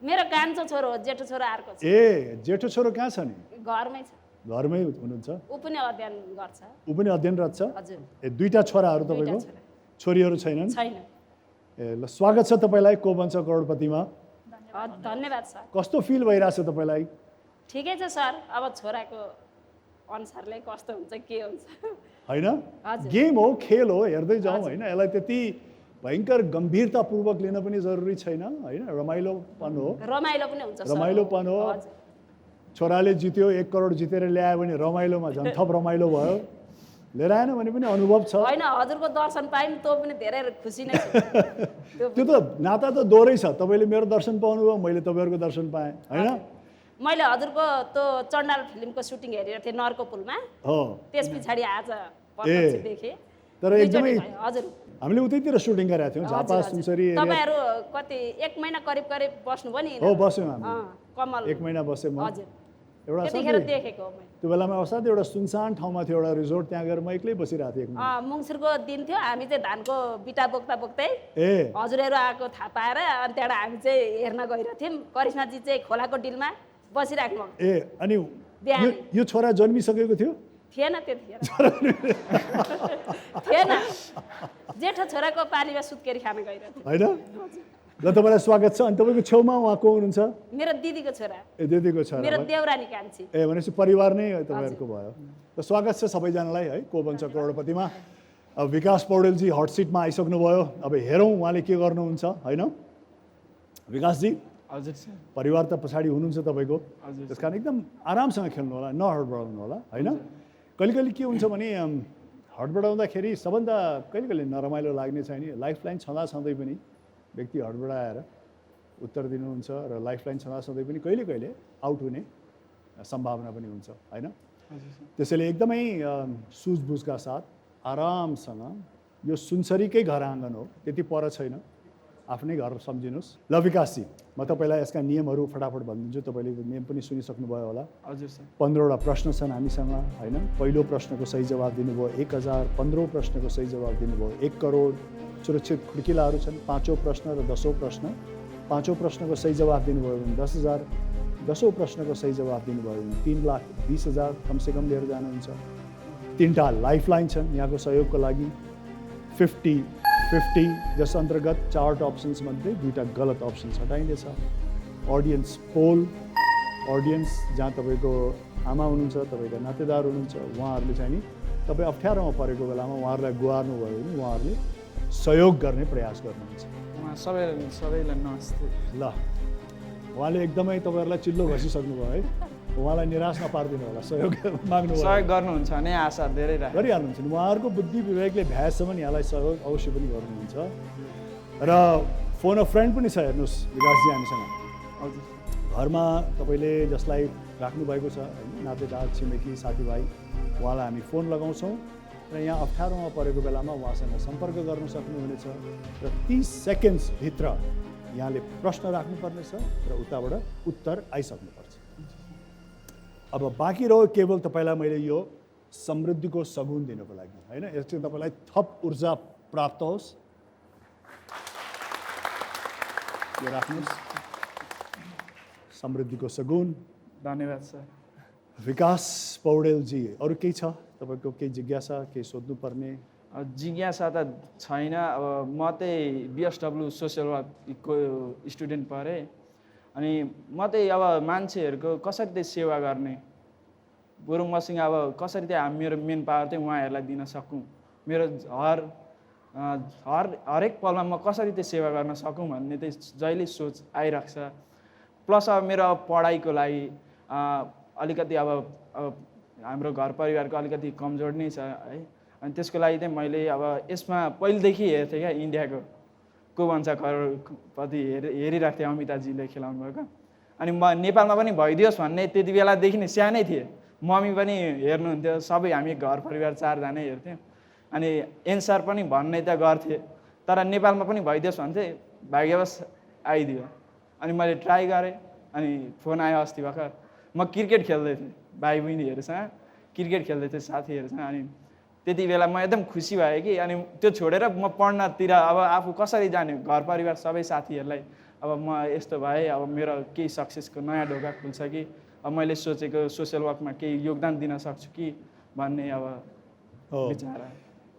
मेरो कान्छो छोरो हो, जेठो छोरो अर्को छ। ए जेठो छोरो कहाँ छ नि? घरमै छ। घरमै हुनुहुन्छ? ऊ पनि अध्ययन गर्छ। ऊ पनि अध्ययनरत छ? हजुर। ए दुईटा छोराहरू तपाईँको? छोरीहरू छैनन्? छैन। ए ल स्वागत छ तपाईँलाई को बन्छ करोडपतिमा। धन्यवाद सर। कस्तो फिल भइरहेछ तपाईँलाई? ठिकै छ सर, अब छोराको अनुसारले कस्तो हुन्छ के हुन्छ हैन? गेम हो, खेल हो, हेर्दै जाउँ हैन। यसलाई त्यति भयङ्कर गम्भीरतापूर्वक लिन पनि जरुरी छैन हैन। रमाइलोपन हो। रमाइलो पनि हुन्छ। रमाइलोपन हो। छोराले जित्यो, 1 करोड जितेर ल्यायो भने रमाइलोमा झन् थप रमाइलो भयो। लिएर आएन भने पनि अनुभव छ। हैन, हजुरको दर्शन पाइन् त पनि धेरै खुसी नै छु। त्यो त नाता त दोहोरै छ। तपाईँले मेरो दर्शन पाउनुभयो, मैले तपाईँहरूको दर्शन पाएँ हैन। मैले हजुरको त्यो चण्डाल फिल्मको सुटिङ हेरेको थिएँ नरको पुलमा। हो। त्यस पछाडि आज प्रत्यक्ष देखेँ। तर एकदमै हजुर हामीले उतैतिर सुटिङ गरेका थियौँ, झापा सुनसरी एरिया। तपाईहरु कति 1 महिना करिब बस्नु भयो नि? हो बस्यौँ हामी। कमल 1 महिना बसेँ म। हजुर। एउटा त्यतिखेर देखेको हो मैले। त्यो बेलामा असाध्यै एउटा सुनसान ठाउँमा थियो एउटा रिजोर्ट, त्यहाँ गएर म एक्लै बसिरहेको थिएँ। मङ्सिरको दिन थियो, हामी चाहिँ धानको बिटा बोक्दा बोक्दै हजुरहरू आएको थाहा पाएर अनि त्यहाँबाट हामी चाहिँ हेर्न गइरहेको थियौँ। करिश्माजी चाहिँ खोलाको डिलमा बसिराख्नु। ए अनि यो छोरा जन्मिसकेको थियो? थिएन त्यतिखेर। थिएन, जेठो छोराको पानीमा सुत्केरी खान गइरहेको थियो हैन। ल तपाईँलाई स्वागत छ। अनि तपाईँको छेउमा उहाँ को हुनुहुन्छ? मेरो दिदीको छोरा। ए दिदीको छोरा। मेरो देउरानी कान्छी। ए भनेपछि परिवार नै तपाईँहरूको भयो। र स्वागत छ सबैजनालाई है को बन्छ करोडपतिमा। अब विकास पौडेलजी हट सिटमा आइसक्नुभयो। अब हेरौँ उहाँले के गर्नुहुन्छ हैन। विकासजी हजुर सर। परिवार त पछाडि हुनुहुन्छ तपाईँको, हजुर। त्यस कारण एकदम आरामसँग खेल्नु होला, नहडबडाउनु होला हैन। कहिले कहिले के हुन्छ भने हडबडाउँदाखेरि सबभन्दा कहिले कहिले नरमाइलो लाग्ने चाहिँ नि लाइफ लाइन छँदा छँदै पनि व्यक्ति हडबडाएर उत्तर दिनुहुन्छ र लाइफलाइन छँदाछँदै पनि कहिले कहिले आउट हुने सम्भावना पनि हुन्छ होइन। त्यसैले एकदमै सुझबुझका साथ आरामसँग, यो सुनसरीकै घर आँगन हो, त्यति पर छैन, आफ्नै घर सम्झिनुहोस्। ल विकासजी, म तपाईँलाई यसका नियमहरू फटाफट भनिदिन्छु, तपाईँले नियम पनि सुनिसक्नुभयो होला। हजुर सर। 15वटा प्रश्न छन् हामीसँग होइन। पहिलो प्रश्नको सही जवाब दिनुभयो 1000, 15औं प्रश्नको सही जवाब दिनुभयो 1 करोड। सुरक्षित खुड्किलाहरू छन् 5औं प्रश्न र 10औं प्रश्न। 5औं प्रश्नको सही जवाब दिनुभयो भने 10,000, 10औं प्रश्नको सही जवाब दिनुभयो भने 3,20,000 कमसेकम लिएर जानुहुन्छ। 3टा लाइफलाइन छन् यहाँको सहयोगको लागि 50-50, जस अन्तर्गत 4 अप्सन्स मध्ये 2टा गलत अप्सन्स हटाइनेछ। अडियन्स पोल, अडियन्स जहाँ तपाईँको आमा हुनुहुन्छ, तपाईँका नातेदार हुनुहुन्छ, उहाँहरूले चाहिँ नि तपाईँ अप्ठ्यारोमा परेको बेलामा उहाँहरूलाई गुहार्नुभयो भने उहाँहरूले सहयोग गर्ने प्रयास गर्नुहुन्छ। सबैलाई नमस्ते। ल उहाँले एकदमै तपाईँहरूलाई चिल्लो घसिसक्नुभयो है, उहाँलाई निराश नपारिदिनु होला, सहयोग माग्नु सहयोग गर्नुहुन्छ भने आशा धेरै गरिहाल्नुहुन्छ नि। उहाँहरूको बुद्धि विवेकले भ्याएसम्म यहाँलाई सहयोग अवश्य पनि गर्नुहुन्छ। र फोन अ फ्रेन्ड पनि छ, हेर्नुहोस् विकासजी हामीसँग। हजुर। घरमा तपाईँले जसलाई राख्नुभएको छ होइन, नातेदार छिमेकी साथीभाइ, उहाँलाई हामी फोन लगाउँछौँ र यहाँ अप्ठ्यारोमा परेको बेलामा उहाँसँग सम्पर्क गर्न सक्नुहुनेछ र 30 सेकेन्ड्सभित्र यहाँले प्रश्न राख्नुपर्नेछ र उताबाट उत्तर आइसक्नुपर्छ। अब बाँकी रह्यो केवल तपाईँलाई मैले यो समृद्धिको सगुन दिनको लागि होइन, यसले तपाईँलाई थप ऊर्जा प्राप्त होस्। यो राख्नुहोस्, समृद्धिको सगुन। धन्यवाद सर। विकास पौडेलजी, अरू केही छ तपाईँको? केही जिज्ञासा, केही सोध्नुपर्ने? जिज्ञासा त छैन। अब म चाहिँ BSW सोसियल वर्कको स्टुडेन्ट परेँ, अनि म चाहिँ अब मान्छेहरूको कसरी चाहिँ सेवा गर्ने, बरु मसँग अब कसरी चाहिँ मेरो मेन पावर चाहिँ उहाँहरूलाई दिन सकौँ, मेरो हरेक पलमा म कसरी चाहिँ सेवा गर्न सकौँ भन्ने चाहिँ जहिले सोच आइरहेको छ। प्लस अब मेरो पढाइको लागि अलिकति अब हाम्रो घर परिवारको अलिकति कमजोर नै छ है, अनि त्यसको लागि चाहिँ मैले अब यसमा पहिलेदेखि हेर्थेँ क्या, इन्डियाको को भन्छ करोडपति हेरिरहेको थिएँ, अमिताजीले खेलाउनु भएको। अनि म नेपालमा पनि भइदियोस् भन्ने त्यति बेलादेखि नै सानै थिएँ, मम्मी पनि हेर्नुहुन्थ्यो, सबै हामी घर परिवार 4 जनै हेर्थ्यौँ। अनि एन्सर पनि भन्ने त गर्थेँ, तर नेपालमा पनि भइदियोस् भन्थेँ, भाग्यवश आइदियो। अनि मैले ट्राई गरेँ, अनि फोन आयो अस्ति भर्खर। म क्रिकेट खेल्दै थिएँ भाइ बहिनीहरूसँग, क्रिकेट खेल्दै थिएँ साथीहरूसँग, अनि त्यति बेला म एकदम खुसी भएँ कि। अनि त्यो छोडेर म पढ्नतिर अब आफू कसरी जाने, घर परिवार सबै साथीहरूलाई अब म यस्तो भएँ, अब मेरो केही सक्सेसको नयाँ ढोका खुल्छ कि, अब मैले सोचेको सोसियल वर्कमा केही योगदान दिन सक्छु कि भन्ने अब विचार।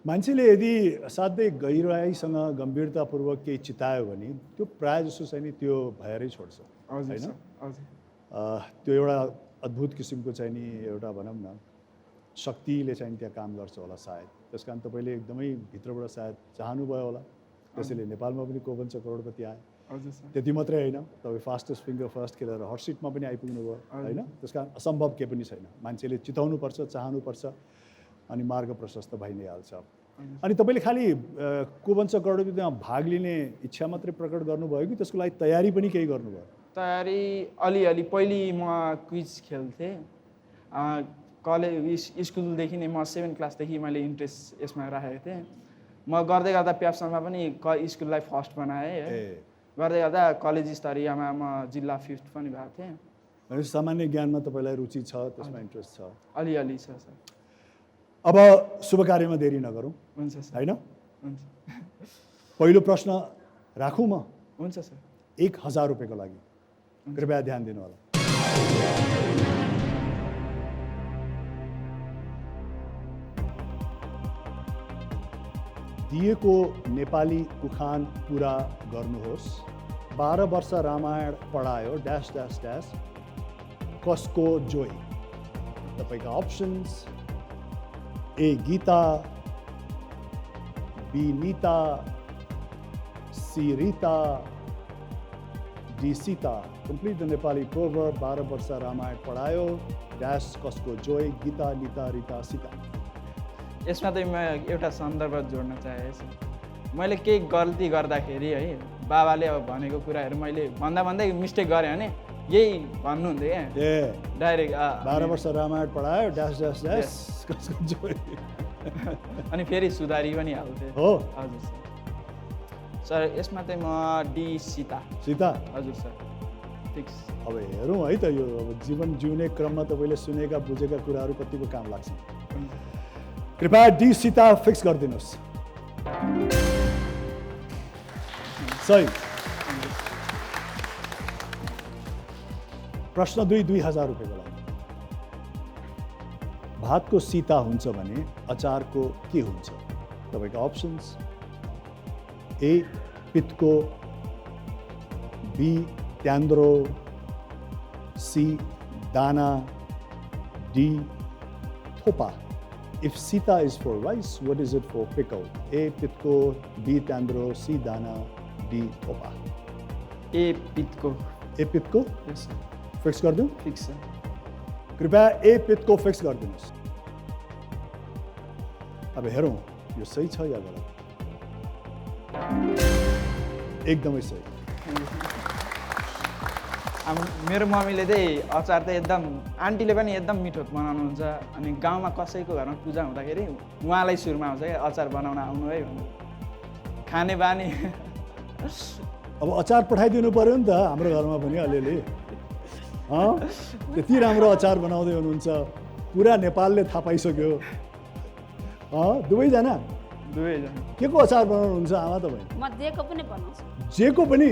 मान्छेले यदि साध्यै गहिराइसँग गम्भीरतापूर्वक केही चितायो भने त्यो प्रायः जसो चाहिँ नि त्यो भएरै छोड्छ होइन। त्यो एउटा अद्भुत किसिमको चाहिँ नि एउटा भनौँ न शक्तिले चाहिँ त्यहाँ काम गर्छ होला सायद। त्यस कारण तपाईँले एकदमै भित्रबाट सायद चाहनुभयो होला, त्यसैले नेपालमा पनि को भन्छ करोडपति आए। त्यति मात्रै होइन, तपाईँ फास्टेस्ट फिङ्गर फर्स्ट खेलेर हट सिटमा पनि आइपुग्नु भयो होइन। त्यस कारण असम्भव केही पनि छैन, मान्छेले चिताउनुपर्छ, चाहनुपर्छ, अनि मार्ग प्रशस्त भइ नै हाल्छ। अनि तपाईँले खालि को भन्छ करोडपतिमा भाग लिने इच्छा मात्रै प्रकट गर्नुभयो कि त्यसको लागि तयारी पनि केही गर्नुभयो? तयारी अलिअलि पहिले म क्विज खेल्थेँ, कलेज स्कुलदेखि नै, म 7 क्लासदेखि मैले इन्ट्रेस्ट यसमा राखेको थिएँ। म गर्दै गर्दा प्याप्सनमा पनि स्कुललाई फर्स्ट बनाएँ है, गर्दै गर्दा कलेज स्तरीयमा म जिल्ला 5th पनि भएको थिएँ। सामान्य ज्ञानमा तपाईँलाई रुचि छ, त्यसमा इन्ट्रेस्ट छ? अलिअलि छ सर। अब शुभ कार्यमा देरी नगरौँ हुन्छ सर होइन। हुन्छ। पहिलो प्रश्न राखौँ म? हुन्छ सर। 1000 रुपियाँको लागि कृपया ध्यान दिनु होला। दिएको नेपाली उखान पुरा गर्नुहोस्। 12 वर्ष रामायण पढायो ड्यास ड्यास ड्यास कसको जोई। तपाईँका options A Gita, B Nita, C Rita, D Sita. Complete the Nepali proverb. 12 वर्ष रामायण पढायो ड्यास कसको जोई, गीता, नीता, रीता, सीता। यसमा चाहिँ म एउटा सन्दर्भ जोड्न चाहेँ। मैले केही गल्ती गर्दाखेरि है बाबाले अब भनेको कुराहरू मैले भन्दै मिस्टेक गरेँ भने यही भन्नुहुन्थ्यो क्या डाइरेक्ट 12 वर्ष रामायण पढायो ड्यास ड्यास ड्यास अनि फेरि सुधारी पनि हाल्थेँ हो हजुर सर यसमा चाहिँ म डी सीता हजुर सर फिक्स अब हेरौँ है त यो अब जीवन जिउने क्रममा तपाईँले सुनेका बुझेका कुराहरू कतिको काम लाग्छ कृपया डी सीता फिक्स गरिदिनुहोस् सही प्रश्न 2000 रुपियाँको लागि भातको सीता हुन्छ भने अचारको के हुन्छ तपाईँको अप्सन्स ए पित्तको बी त्यान्द्रो सी दाना डी थोपा If Sita is for rice, what is it for pickle? A. Pitko, B. Tandro, C. Dana, D. Thopa. A. Pitko. A. Pitko? Yes, sir. Fix कर दूँ? Fix, sir. कृपया A. Pitko fix कर दिनुहोस्। अब हेरौँ यो सही छ या गलत? एकदमै सही। मेरो मम्मीले चाहिँ अचार चाहिँ एकदम आन्टीले पनि एकदम मिठो बनाउनुहुन्छ अनि गाउँमा कसैको घरमा पूजा हुँदाखेरि उहाँलाई सुरुमा आउँछ क्या अचार बनाउन आउनु है भनेर खाने बानी अब अचार पठाइदिनु पर्यो नि त हाम्रो घरमा पनि अलिअलि त्यति राम्रो अचार बनाउँदै हुनुहुन्छ पुरा नेपालले थाहा पाइसक्यो दुवैजना के को अचार बनाउनुहुन्छ आमा तपाईँ? म जेको पनि बनाउँछु। जेको पनि?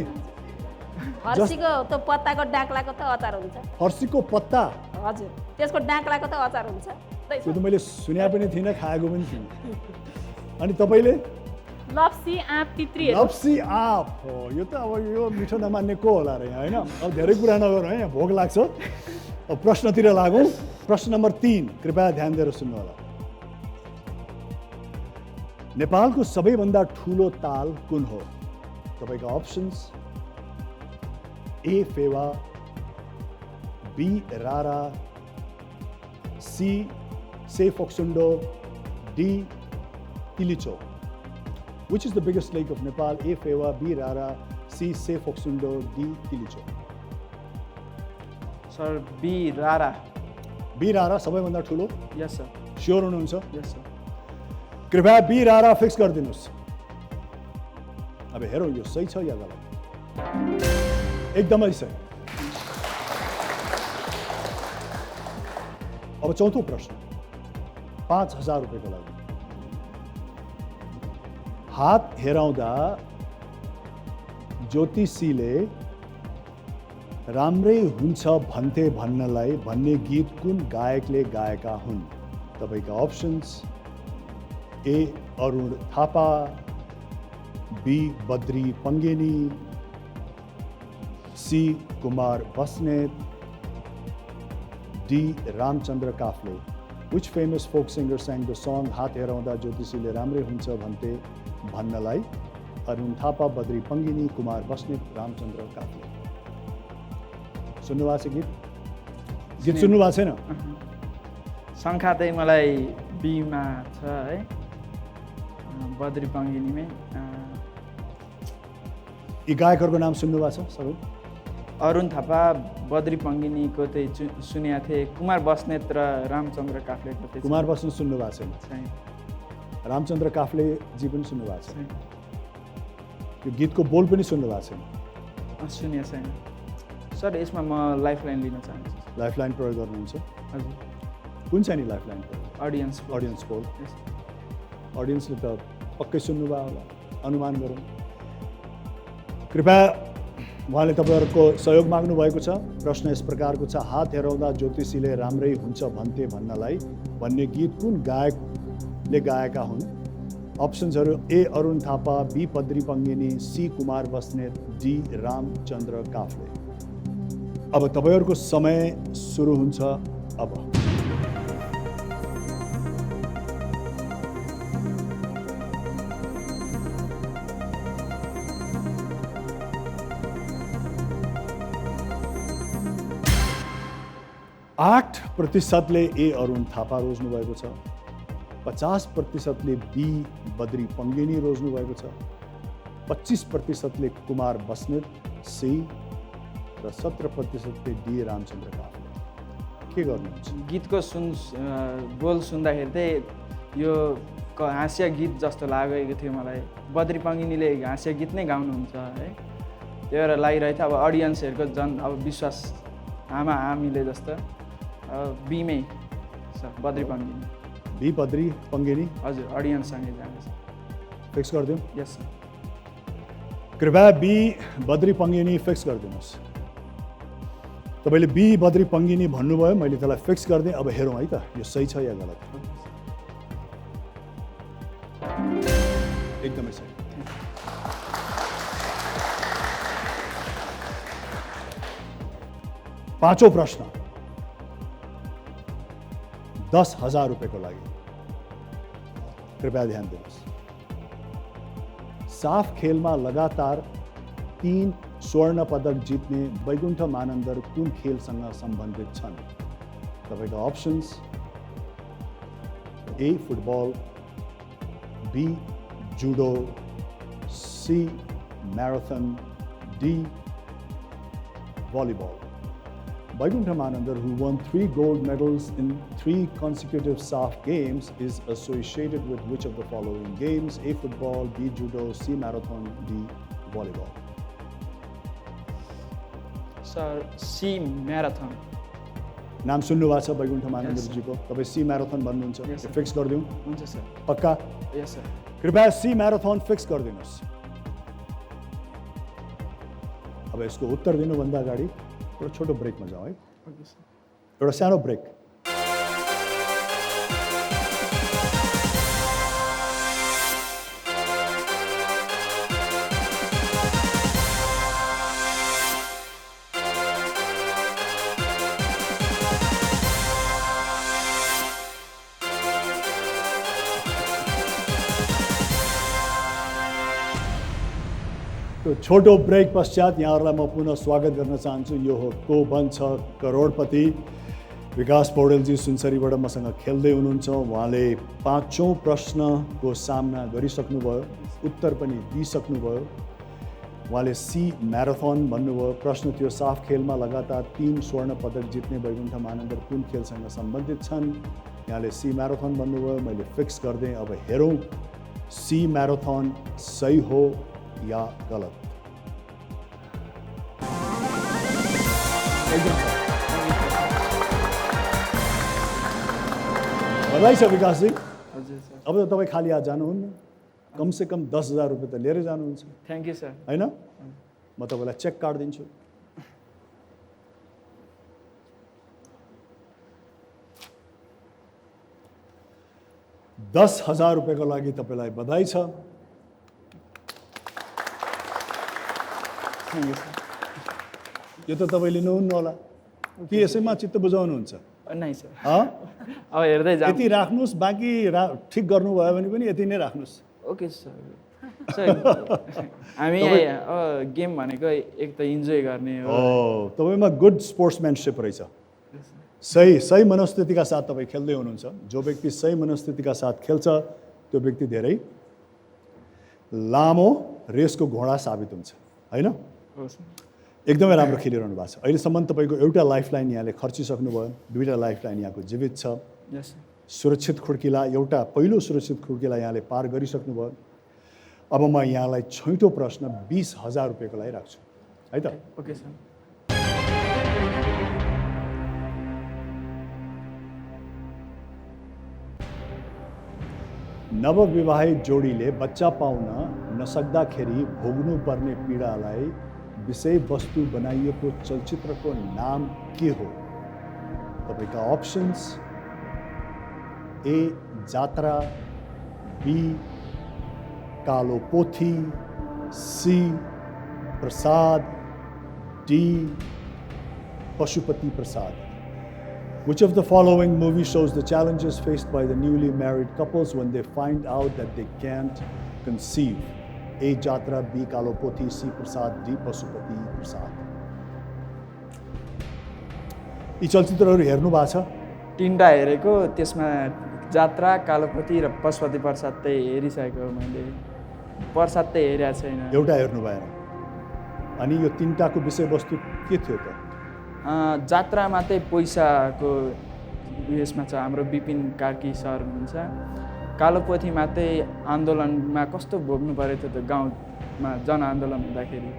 फर्सीको त पत्ताको डाक्लाको त अचार हुन्छ। फर्सीको पत्ता? हजुर त्यसको डाक्लाको त अचार हुन्छ। त्यो त मैले सुने पनि थिइनँ खाएको पनि थिइनँ। अनि तपाईँले? लप्सी आँप तित्री। लप्सी आँप हो यो त अब यो मिठो नमान्ने को होला र यहाँ होइन अब धेरै कुरा नगरौँ है यहाँ भोक लाग्छ। अब प्रश्नतिर लागौँ। प्रश्न नम्बर 3 कृपया ध्यान दिएर सुन्नु होला। नेपालको सबैभन्दा ठुलो ताल कुन हो? तपाईँका अप्सन्स A. फेवा, B. रारा, C. सेफोक्सुन्डो, D. Tilicho. Which is the biggest lake of Nepal? A. Phewa, B. रारा, C. सेफोक्सुन्डो, D. Tilicho. Sir B. रारा। B. रारा सबैभन्दा ठुलो? यस सर। श्योर हुनुहुन्छ? यस सर। कृपया B. रारा फिक्स गरिदिनुहोस्। अब हेरौँ यो सही छ या गलत? एकदमै सही। अब चौथो प्रश्न 5000 रुपियाँको लागि। हात हेराउँदा ज्योतिषीले राम्रै हुन्छ भन्थे भन्नलाई भन्ने गीत कुन गायकले गाएका हुन्? तपाईँका options A. Arun Thapa, B. Badri Pangeni, C. Kumar Basnet, D. Ramchandra Kafle. Which famous folk singer sang the song हात हेराउँदा ज्योतिषीले राम्रै हुन्छ भन्थे भन्नलाई? अरुण थापा, बद्री पङ्गेनी, कुमार बस्नेत, रामचन्द्र काफ्ले। सुन्नुभएको छ गीत? गीत सुन्नुभएको छैन? शङ्खा चाहिँ मलाई बीमा छ है बद्री पङ्गिनीमै। यी गायकहरूको नाम सुन्नुभएको छ सबै? अरुण थापा, बद्री पङ्गिनीको चाहिँ सुनेको थिएँ, कुमार बस्नेत र रामचन्द्र काफ्लेको थिएँ। कुमार बस्नेत सुन्नुभएको छैन? रामचन्द्र काफ्ले जी पनि सुन्नुभएको छैन? यो गीतको बोल पनि सुन्नुभएको छैन? सुनेको छैन सर। यसमा म लाइफलाइन लिन चाहन्छु। लाइफलाइन प्रयोग गर्नुहुन्छ? हजुर। कुन चाहिँ नि लाइफलाइन प्रयोग? अडियन्स पोल। अडियन्सले त पक्कै सुन्नुभयो होला, अनुमान गरौँ। कृपया उहाँले तपाईँहरूको सहयोग माग्नु भएको छ। प्रश्न यस प्रकारको छ, हात हेराउँदा ज्योतिषीले राम्रै हुन्छ भन्थे भन्नलाई भन्ने गीत कुन गायकले गाएका हुन्? अप्सन्सहरू A. Arun Thapa, B. Badri Pangeni, C. Kumar Basnet, D. Ramchandra Kafle. अब तपाईँहरूको समय सुरु हुन्छ अब। %8 A. अरुण थापा रोज्नु भएको छ। 50%ले बी बद्री पङ्गेनी रोज्नु भएको छ, 25%ले कुमार बस्नेत सी र 17%ले डी रामचन्द्र काफ्ले। के गर्नुहुन्छ? गीतको बोल सुन्दाखेरि चाहिँ यो हाँस्य गीत जस्तो लागेको थियो मलाई। बद्री पङ्गिनीले हाँस्य गीत नै गाउनुहुन्छ है, त्यही भएर लागिरहेको थियो। अब अडियन्सहरूको अब विश्वास हामीले जस्तो बीमै छ बद्री पङ्गिनी। बी बद्री पङ्गिनी हजुर, अडियन्ससँगै जान्छ। फिक्स गरिदिउँ? यस सर। कृपया बी बद्री पङ्गिनी फिक्स गरिदिनुहोस्। तपाईँले बी बद्री पङ्गिनी भन्नुभयो, मैले त्यसलाई फिक्स गरिदिएँ। अब हेरौँ है त यो सही छ या गलत। एकदमै सही। पाँचौं प्रश्न 10,000 रुपियाँको लागि। कृपया ध्यान दिनुहोस्। साफ खेलमा लगातार 3 स्वर्ण पदक जित्ने वैकुण्ठ मानन्दर कुन खेलसँग सम्बन्धित छन्? तपाईँका options A football, B judo, C marathon, D volleyball. Vaikuntha Manandar, who won 3 gold medals in 3 consecutive SAF games, is associated with which of the following games? A football, B judo, C marathon, D volleyball. Sir C marathon. नाम सुन्नु भएको छ वैकुण्ठ मानन्दरजीको? तपाईँ C marathon भन्नुहुन्छ? Fix गरिदिउँ? हुन्छ sir. पक्का? यस sir. कृपया सी म्याराथन फिक्स गरिदिनुहोस्। अब यसको उत्तर दिनुभन्दा अगाडि एउटा छोटो ब्रेकमा जाउँ है। एउटा सानो ब्रेक। तो छोटो ब्रेक पश्चात यहाँहरूलाई म पुनः स्वागत गर्न चाहन्छु। यो हो को बन्छ करोडपति। विकास पौडेलजी सुनसरीबाट मसँग खेल्दै हुनुहुन्छ। उहाँले 5औं प्रश्नको सामना गरिसक्नुभयो, उत्तर पनि दिइसक्नुभयो। उहाँले सी म्याराथन भन्नुभयो। प्रश्न थियो साफ खेलमा लगातार 3 स्वर्ण पदक जित्ने वैकुण्ठ मानन्दर कुन खेलसँग सम्बन्धित छन्? यहाँले सी म्याराथन भन्नुभयो, मैले फिक्स गरिदिएँ। अब हेरौँ सी म्याराथन सही हो या गलत। बधाई छ विकासजी। अब त तपाईँ खाली हात जानुहुन्न, कमसे कम 10,000 रुपियाँ त लिएर जानुहुन्छ। Thank you sir. होइन, म तपाईँलाई चेक कार्ड दिन्छु। ₹10,000 रुपियाँको लागि तपाईँलाई बधाई छ। यो त तपाईँ लिनुहुन्न होला कि यसैमा चित्त बुझाउनुहुन्छ? नै सर। अब हेर्दै जाऊ। यति राख्नुहोस्, बाँकी ठिक गर्नुभयो भने पनि यति नै राख्नुहोस्। Okay sir. हामी गेम भनेको एक त इन्जोय गर्ने हो। तपाईँमा गुड स्पोर्ट्सम्यानसिप रहेछ। सही मनस्थितिका साथ तपाईँ खेल्दै हुनुहुन्छ। जो व्यक्ति सही मनस्थितिका साथ खेल्छ त्यो व्यक्ति धेरै लामो रेसको घोडा साबित हुन्छ, होइन? एकदमै राम्रो खेलिरहनु भएको छ। अहिलेसम्म तपाईँको एउटा लाइफलाइन यहाँले खर्चिसक्नुभयो, 2टा लाइफलाइन यहाँको जीवित छ। सुरक्षित खुड्किला, एउटा पहिलो सुरक्षित खुड्किला यहाँले पार गरिसक्नुभयो। अब म यहाँलाई 6औं प्रश्न 20,000 रुपियाँको लागि राख्छु है त? Okay sir. नवविवाहित जोडीले बच्चा पाउन नसक्दाखेरि भोग्नुपर्ने पीडालाई विषयवस्तु बनाइएको चलचित्रको नाम के हो? तपाईँका अप्सन्स ए जात्रा, B Kalo Pothi, C Prasad, D Pashupati Prasad. Which of the following movie shows the challenges faced by the newly married couples when they find out that they can't conceive? A. Jatra, B. Kalopoti, C. Prasad, D. Pasupati Prasad. यी चलचित्रहरू हेर्नु भएको छ? 3टा हेरेको, त्यसमा जात्रा कालोपति र पशुपति प्रसाद चाहिँ हेरिसकेको मैले प्रसाद चाहिँ हेरेको छैन एउटा हेर्नु भएन अनि यो तीनटाको विषयवस्तु के थियो त जात्रामा चाहिँ पैसाको उयसमा छ हाम्रो विपिन कार्की सर हुनुहुन्छ कालोपोथीमा चाहिँ आन्दोलनमा कस्तो भोग्नु परेको थियो त गाउँमा जनआन्दोलन हुँदाखेरि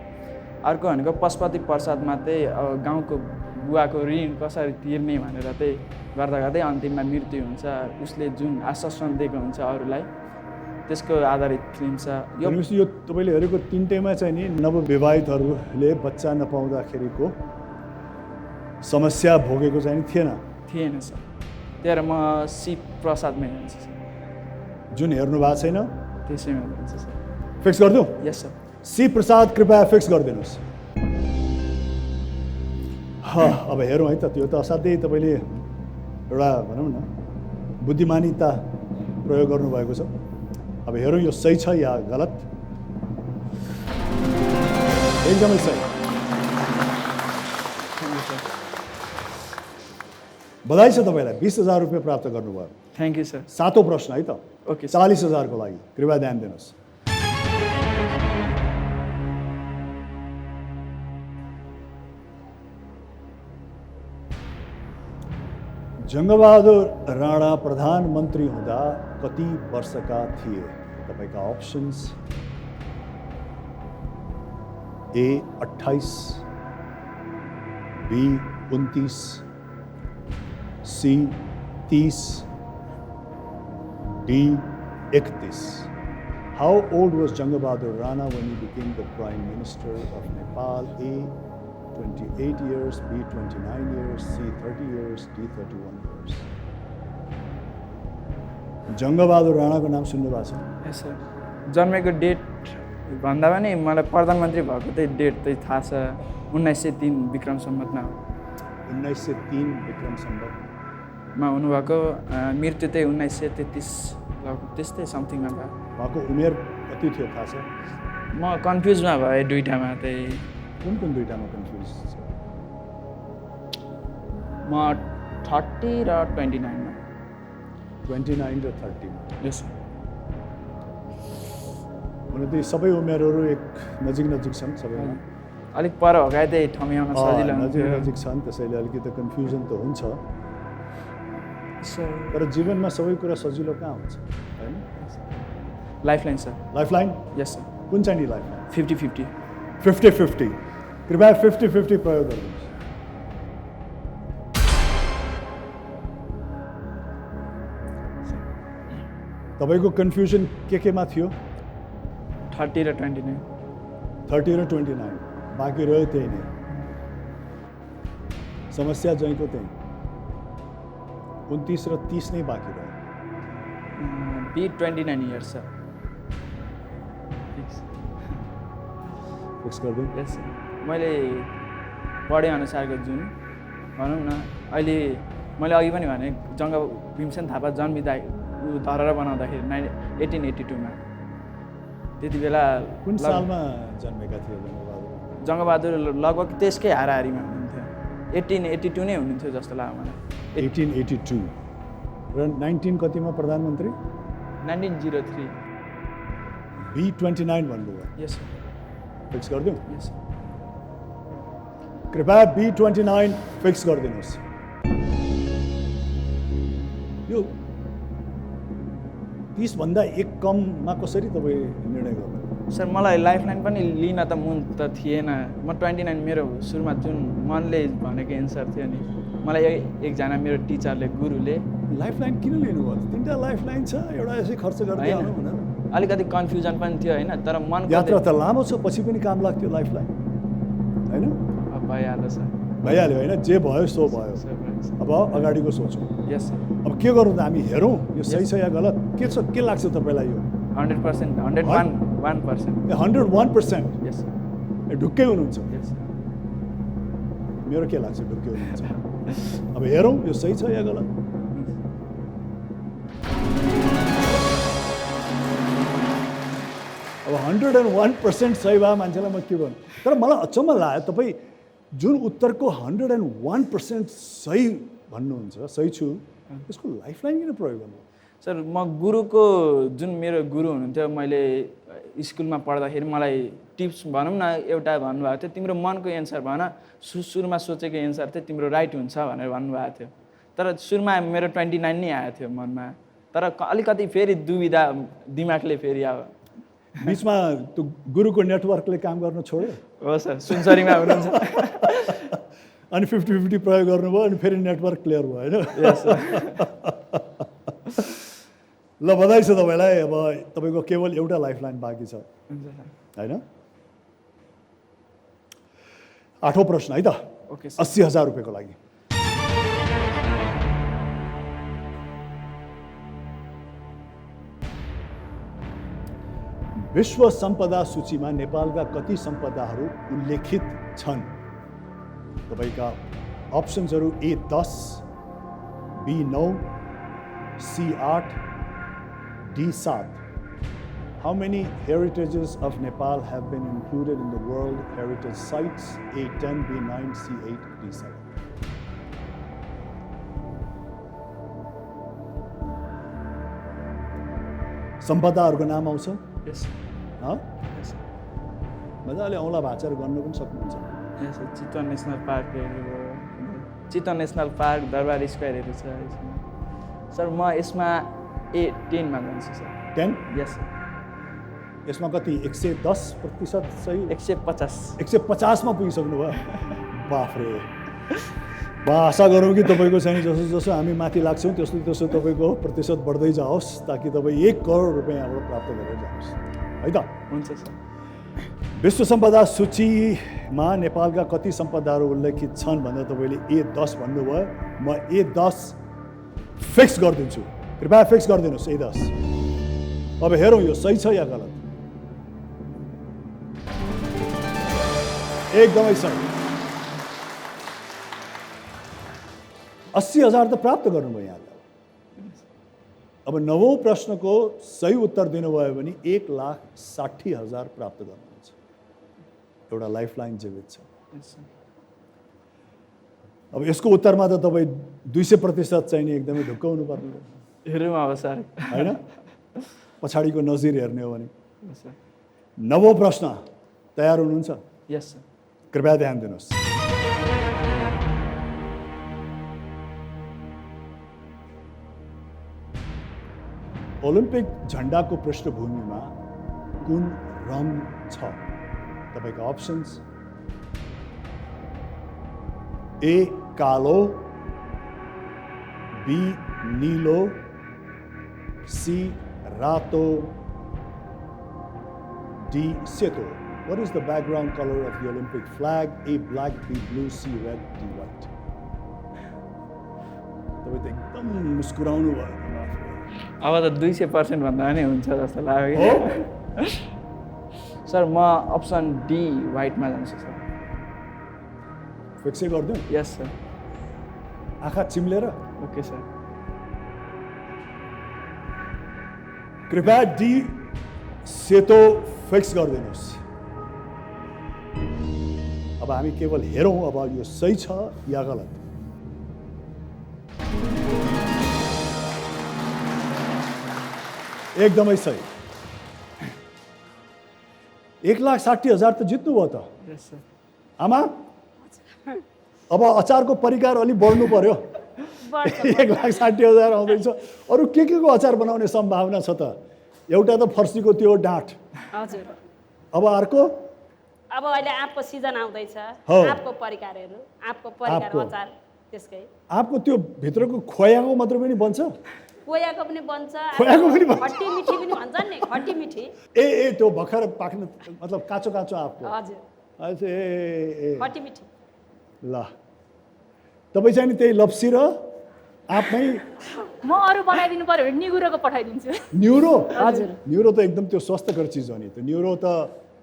अर्को भनेको पशुपति प्रसादमा चाहिँ गाउँको बुवाको ऋण कसरी तिर्ने भनेर चाहिँ गर्दा गर्दै अन्तिममा मृत्यु हुन्छ उसले जुन आश्वासन दिएको हुन्छ अरूलाई त्यसको आधारित फिल्म छ यो तपाईँले हेरेको तिनटैमा चाहिँ नि नवविवाहितहरूले बच्चा नपाउँदाखेरिको समस्या भोगेको चाहिँ थिएन सर त्यही भएर म सी प्रसादमै जान्छु सर जुन हेर्नु भएको छैन त्यसैमा जान्छु सर फिक्स गरिदिउँ यस सर सी प्रसाद कृपया फिक्स गरिदिनुहोस् अब हेरौँ है त त्यो त असाध्यै तपाईँले एउटा भनौँ न बुद्धिमानिता प्रयोग गर्नुभएको छ अब हेरौँ यो सही छ या गलत एकदमै सही बधाई छ तपाईँलाई 20,000 रुपियाँ प्राप्त गर्नुभयो थ्याङ्क यू सर 7औं प्रश्न है त ओके 40,000 को लागि कृपया ध्यान दिनुहोस् जङ्गबहादुर राणा प्रधानमन्त्री हुँदा कति वर्षका थिए तपाईका options A 28 B 29 C 30 D 31 How old was Janga Rana when he became the Prime Minister of Nepal? A 28 years, B 29 years, C 30 years, D 31 years. Jangbahadur राणाको नाम सुन्नु भएको छ? यस सर जन्मेको डेट भन्दा पनि मलाई प्रधानमन्त्री भएको चाहिँ डेट चाहिँ थाहा छ 1903 विक्रम सम्वतमा 1903 विक्रम सम्वतमा हुनुभएको मृत्यु चाहिँ 1933 त्यस्तै समथिङमा भयो उहाँको उमेर कति थियो थाहा छ? म कन्फ्युजमा भएँ दुईटामा चाहिँ कुन दुईटामा कन्फ्युज छ? म 30 र 29 मा 29 र 30 मा यस हुन त सबै उमेरहरू एक नजिक छन् सबैमा अलिक पर भगाए चाहिँ ठम्याउन सजिलो नजिक छन् त्यसैले अलिकति कन्फ्युजन त हुन्छ तर जीवनमा सबै कुरा सजिलो कहाँ हुन्छ हैन लाइफलाइन सर लाइफलाइन यस सर कुन चाहिँ नि लाइफलाइन 50-50 50-50 कृपया 50-50 प्रयोग गर्नुहोस् तपाईको कन्फ्युजन केमा थियो 30 र 29 30 र 29 बाँकी रह्यो त्यही नै समस्या जहीँको त्यही 29 र 30 नै बाँकी रह्यो बी 29 इयर्स सर फिक्स गरिदिउँ यस मैले पढे अनुसारको जुन भनौँ न अहिले मैले अघि पनि भने जङ्ग भीमसेन थापा जन्मिँदा धरहरा बनाउँदाखेरि 1882 मा त्यति बेला कुन सालमा जन्मेका थिए जङ्गबहादुर लगभग त्यसकै हाराहारीमा हुनुहुन्थ्यो 1882 नै हुनुहुन्थ्यो जस्तो लाग्यो मलाई 1882 र 19 कतिमा प्रधानमन्त्री 1903 बी 29 भन्नुभयो यस फिक्स गरिदिउँ यस कृपया बी 29 फिक्स गरिदिनुहोस् यो 30 भन्दा एक कममा कसरी तपाईँ निर्णय गर्नु सर मलाई लाइफलाइन पनि लिन त मन त थिएन म 29 मेरो सुरुमा जुन मनले भनेको एन्सर थियो नि मलाई एकजना मेरो टिचरले गुरुले लाइफलाइन किन लिनुभयो तीनटा लाइफलाइन छ एउटा यसै खर्च गर्दै आउनु भनेर अलिकति कन्फ्युजन पनि थियो हैन तर मन यात्रा त लामो छ पछि पनि काम लाग्थ्यो लाइफलाइन हैन भइहाल्यो सर भइहाल्यो हैन जे भयो सो भयो अब अगाडिको सोचौँ यस सर अब के गरौँ त हामी हेरौँ यो सही छ या गलत के छ के लाग्छ तपाईँलाई यो 100% 101% 101% यस ए ढुक्कै हुनुहुन्छ यस मेरो के लाग्छ ढुक्कै हुनुहुन्छ अब हेरौँ यो सही छ या गलत अब 101% सही भए मान्छेलाई म के गर्नु तर मलाई अचम्म लाग्यो तपाईँ जुन उत्तरको 101% सही भन्नुहुन्छ सही छु त्यसको लाइफलाइन किन प्रयोग गर्नु सर म गुरुको जुन मेरो गुरु हुनुहुन्थ्यो मैले स्कुलमा पढ्दाखेरि मलाई टिप्स भनौँ न एउटा भन्नुभएको थियो तिम्रो मनको एन्सर भन सुरुमा सोचेको एन्सर चाहिँ तिम्रो राइट हुन्छ भनेर भन्नुभएको थियो तर सुरुमा मेरो 29 नै आएको थियो मनमा तर अलिकति फेरि दुविधा दिमागले फेरि अब बिचमा त्यो गुरुको नेटवर्कले काम गर्न छोड्यो हो सर सुनसरीमा हुनुहुन्छ अनि 50-50 प्रयोग गर्नुभयो अनि फेरि नेटवर्क क्लियर भयो होइन ल बधाई छ तपाईँलाई अब तपाईँको केवल एउटा लाइफलाइन बाँकी छ होइन 8औं प्रश्न है त 80,000 रुपियाँको लागि विश्व सम्पदा सूचीमा नेपालका कति सम्पदाहरू उल्लेखित छन् तपाईँका अप्सन्सहरू A 10 B 9 C 8 D 7 How many heritages of Nepal have been included in the World Heritage Sites? A 10 B 9 C 8 D 7 सम्पदाहरूको नाम आउँछ मजाले औँला भाँचेर गर्नु पनि सक्नुहुन्छ चितवन नेसनल पार्कहरू चितवन नेसनल पार्क दरबार स्क्वायरहरू छ सर म यसमा A10 मा जान्छु सर 10 यस यसमा कति 110% सही 150 मा पुगिसक्नु भयो बाफरे आशा गरौँ कि तपाईँको चाहिँ जसो जसो हामी माथि लाग्छौँ त्यस्तो त्यस्तो तपाईँको प्रतिशत बढ्दै जाओस् ताकि तपाईँ 1 करोड रुपियाँ यहाँबाट प्राप्त गरेर जाओस् है त हुन्छ सर विश्व सम्पदा सूचीमा नेपालका कति सम्पदाहरू उल्लेखित छन् भनेर तपाईँले A10 भन्नुभयो म A10 फिक्स गरिदिन्छु कृपया फिक्स गरिदिनुहोस् A10 अब हेरौँ यो सही छ या गलत एकदमै सही 80,000 त प्राप्त गर्नुभयो यहाँले अब 9औं प्रश्नको सही उत्तर दिनुभयो भने 1,60,000 प्राप्त गर्नुहुन्छ एउटा लाइफलाइन जीवित छ अब यसको उत्तरमा त तपाईँ 200% चाहिँ नि एकदमै ढुक्काउनु पर्ने हेरौँ अब सर हैन पछाडिको नजिर हेर्ने हो भने 9औं प्रश्न तयार हुनुहुन्छ यस सर कृपया ध्यान दिनुहोस् ओलम्पिक झण्डाको पृष्ठभूमिमा कुन रङ छ तपाईका अप्सन्स A कालो B नीलो C रातो D सेतो What is the background color of the Olympic flag? A black, B blue, C red, D white. तपाईँ त एकदम मुस्कुराउनु भयो अब त 200% भन्दा पनि हुन्छ जस्तो लाग्यो सर म अप्सन डी व्हाइटमा जान्छु सर फिक्सै गरिदिउँ यस सर आँखा चिम्लेर ओके सर कृपया डी सेतो फिक्स गरिदिनुहोस् अब हामी केवल हेरौँ अब यो सही छ या गलत एकदमै सही 1,60,000 त जित्नुभयो त आमा अब अचारको परिकार अलि बढ्नु पर्यो 1,60,000 आउँदैछ अरू के को अचार बनाउने सम्भावना छ त एउटा त फर्सीको त्यो डाँठ हजुर अब अर्को अब अहिले आँपको सिजन आउँदैछ आँपको परिकारहरू आँपको परिकार अचार त्यसकै आँपको त्यो भित्रको खोयाको मात्र पनि बन्छ खोयाको पनि बन्छ खट्टी मिठी पनि भन्छन् नि खट्टी मिठी ए त्यो भर्खर पाक्ने मतलब काँचो काँचो आँपको हजुर अच्छा ए खट्टी मिठी ल तपाईँ चाहिँ नि त्यही लप्सी र आँपमै म अरू बनाइदिनु पर्यो भने निगुरोको पठाइदिन्छु न्युरो हजुर न्युरो त एकदम त्यो स्वस्थकर चिज हो नि त्यो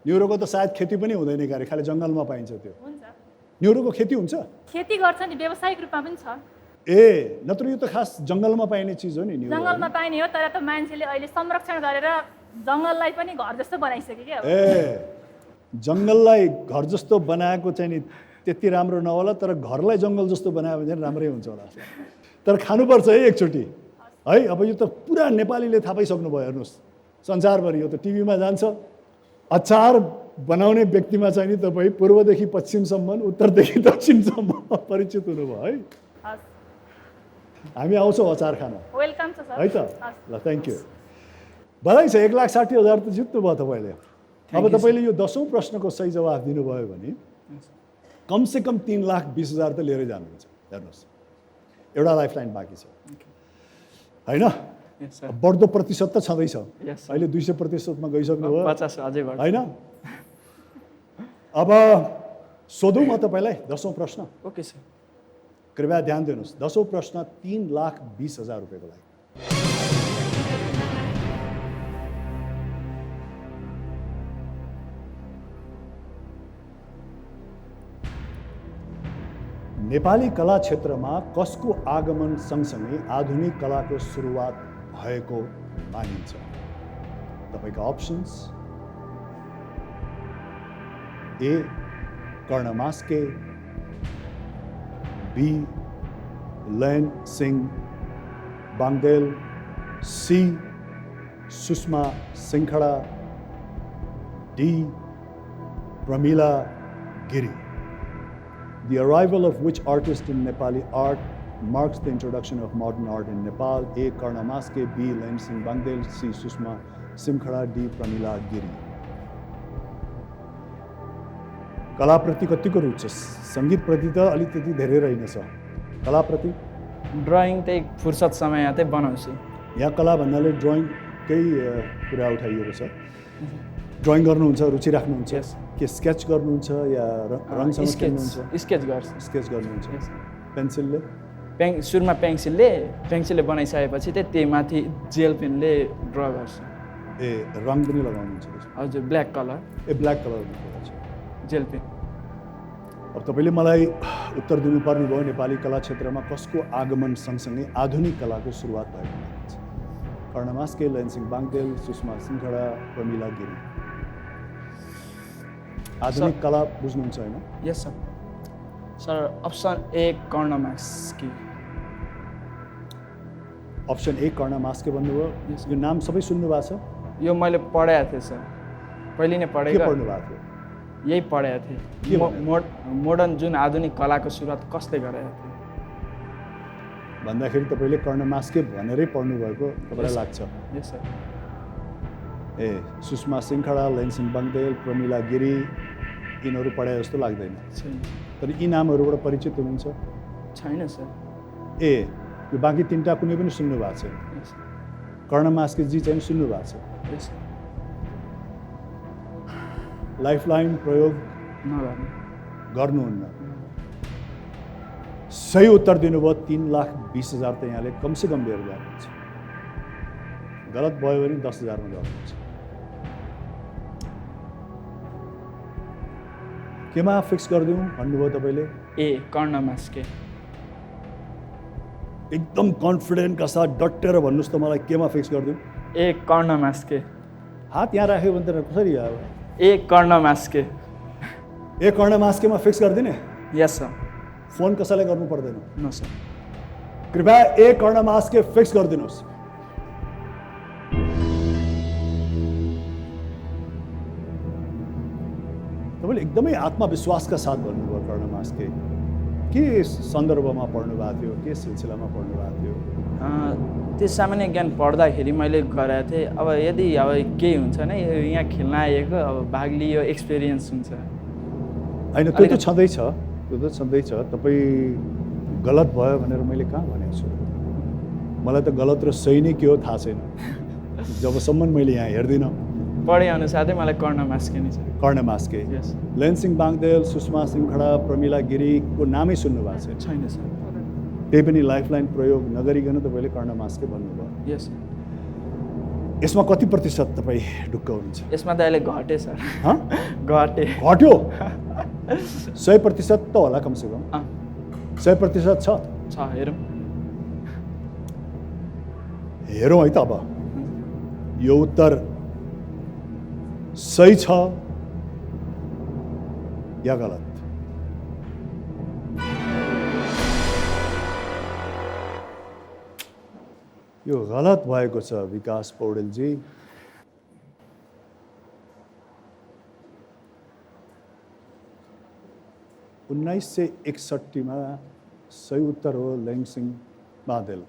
न्युरोको त सायद खेती पनि हुँदैन गरे खालि जङ्गलमा पाइन्छ त्यो हुन्छ न्युरोको खेती हुन्छ खेती गर्छ नि व्यावसायिक रूपमा पनि छ ए नत्र यो त खास जङ्गलमा पाइने चिज हो नि न्युरो जङ्गलमा पाइने हो तर त मान्छेले अहिले संरक्षण गरेर जङ्गललाई पनि घर जस्तो बनाइसक्यो क्या ए जङ्गललाई घर जस्तो बनाएको चाहिँ नि त्यति राम्रो नहोला तर घरलाई जङ्गल जस्तो बनायो भने राम्रै हुन्छ होला तर खानुपर्छ है एकचोटि है। अब यो त पुरा नेपालीले थाहा पाइसक्नुभयो, हेर्नुहोस् संसारभरि यो त टिभीमा जान्छ। अचार बनाउने व्यक्तिमा चाहिँ नि तपाईँ पूर्वदेखि पश्चिमसम्म, उत्तरदेखि दक्षिणसम्म परिचित हुनुभयो है। हामी आउँछौँ अचार खान, वेलकम छ सर है त। ल थ्याङ्क यू, बधाई छ। 1,60,000 त जित्नुभयो तपाईँले। अब तपाईँले यो 10औं प्रश्नको सही जवाफ दिनुभयो भने कमसेकम 3,20,000 त लिएरै जानुहुन्छ। हेर्नुहोस् एउटा लाइफलाइन बाँकी छ होइन, बढ्दो प्रतिशत त छँदैछ। अहिले 200%मा गइसक्नुभयो, 50 अझै बढ्छ होइन। अब सोधौँ म तपाईँलाई 10औं प्रश्न। ओके सर, कृपया ध्यान दिनुहोस्। 10औं प्रश्न 3,20,000 रुपियाँको लागि। नेपाली कला क्षेत्रमा कसको आगमन सँगसँगै आधुनिक कलाको सुरुवात भएको मानिन्छ? तपाईँका options: A Karna Maske, B Lain Singh Bangdel, C Sushma Sinkhada, D Pramila Giri. The arrival of which artist in Nepali art marks the introduction of modern art in Nepal? A. Karna Maske, B. Lain Singh Bangdel, C. Sushma Simkhada, D. Pramila Giri। कलाप्रति कतिको रुचि छ? सङ्गीतप्रति त अलिकति धेरै रहेनछ, कलाप्रति? Drying चाहिँ फुर्सद समय चाहिँ बनाउँछु। यहाँ कला भन्नाले ड्राइङकै कुरा उठाइएको छ। ड्राइङ गर्नुहुन्छ, रुचि राख्नुहुन्छ? के स्केच गर्नुहुन्छ या रङसँग खेल्नुहुन्छ? स्केच गर्छु। स्केच गर्नुहुन्छ। पेन्सिलले? सुरुमा पेन्सिलले बनाइसकेपछि चाहिँ त्यही माथि जेल पेनले ड्र गर्छु। ए रङ पनि लगाउनुहुन्छ? हजुर, ब्ल्याक कलर। ए ब्ल्याक कलर जेल पेन। अब तपाईँले मलाई उत्तर दिनुपर्ने भयो, नेपाली कला क्षेत्रमा कसको आगमन सँगसँगै आधुनिक कलाको सुरुवात भएको मानिन्छ? कर्ण मास्के, लैन सिंह बांगदेल, सुषमा सिंखड़ा, प्रमिला गिरी। आधुनिक कला बुझ्नुहुन्छ होइन? Yes sir. Sir option A Karna Maske. Option A Karna Maske भन्नुभयो। यो नाम सबै सुन्नु भएको छ? यो मैले पढाएको थिएँ सर, पहिले नै पढेको। के पढ्नु भएको थियो? यही पढाएको थिएँ, मोडर्न जुन आधुनिक कलाको सुरुवात कसले गरेको थियो भन्दाखेरि तपाईँले कर्ण मास्के भनेरै पढ्नुभएको तपाईँलाई लाग्छ? यस सर। ए सुषमा सिंखड़ा, लैन सिंह बांगदेल, प्रमिला गिरी यिनीहरू पढाए जस्तो लाग्दैन। तर यी नामहरूबाट परिचित हुनुहुन्छ? छैन सर। ए यो बाँकी तिनवटा कुनै पनि सुन्नु भएको छैन? कर्ण मास्केजी चाहिँ सुन्नु भएको छ? लाइफलाइन प्रयोग गर्नुहुन्न। सही उत्तर दिनुभयो। 3,20,000 त यहाँले कमसेकम लिएर जानुहुन्छ। गलत भयो भने 10,000 मा गर्नुहुन्छ। केमा फिक्स गरिदिउँ भन्नुभयो तपाईँले? ए कर्ण मास्के। एकदम कन्फिडेन्टका साथ डटेर भन्नुहोस् त मलाई, केमा फिक्स गरिदिउँ? ए कर्ण मास्के। हात यहाँ राख्यो भने त कसरी? ए कर्ण मास्के। ए कर्ण मास्केमा फिक्स गरिदिने? यस सर। फोन कसैलाई गर्नु पर्दैन? No sir. कृपया ए कर्ण मास्के फिक्स गरिदिनुहोस्। तपाईँले एकदमै आत्मविश्वासका साथ भन्नुभयो कर्ण मास्के। के सन्दर्भमा पढ्नु भएको थियो? के सिलसिलामा पढ्नु भएको थियो? त्यो सामान्य ज्ञान पढ्दाखेरि मैले गरेको थिएँ। अब यदि अब केही हुन्छ नि, यहाँ खेल्न आएको अब भाग लियो, एक्सपिरियन्स हुन्छ। होइन त्यो त छँदैछ, त्यो त छँदैछ। तपाईँ गलत भयो भनेर मैले कहाँ भनेको छु? मलाई त गलत र सही नै के हो थाहा छैन, जबसम्म मैले यहाँ हेर्दिनँ। पढे अनुसारै मलाई कर्ण मास्के नै छ। कर्ण मास्के। लैन सिंह बांगदेल, सुषमा सिंखड़ा, प्रमिला गिरीको नामै सुन्नु भएको छैन सर। त्यही पनि लाइफलाइन प्रयोग नगरिकन तपाईँले कर्ण मास्के भन्नुभयो। यस। यसमा कति प्रतिशत तपाईँ ढुक्क हुनुहुन्छ? यसमा त अहिले घटे सर। घट्यो? 100% त होला कमसेकम? 100% छ? हेरौँ हेरौँ है त। अब यो उत्तर सही छ या गलत? यो गलत भएको छ विकास पौडेलजी। उन्नाइस सय 61 सही उत्तर हो लैङसिङ बाँदेल।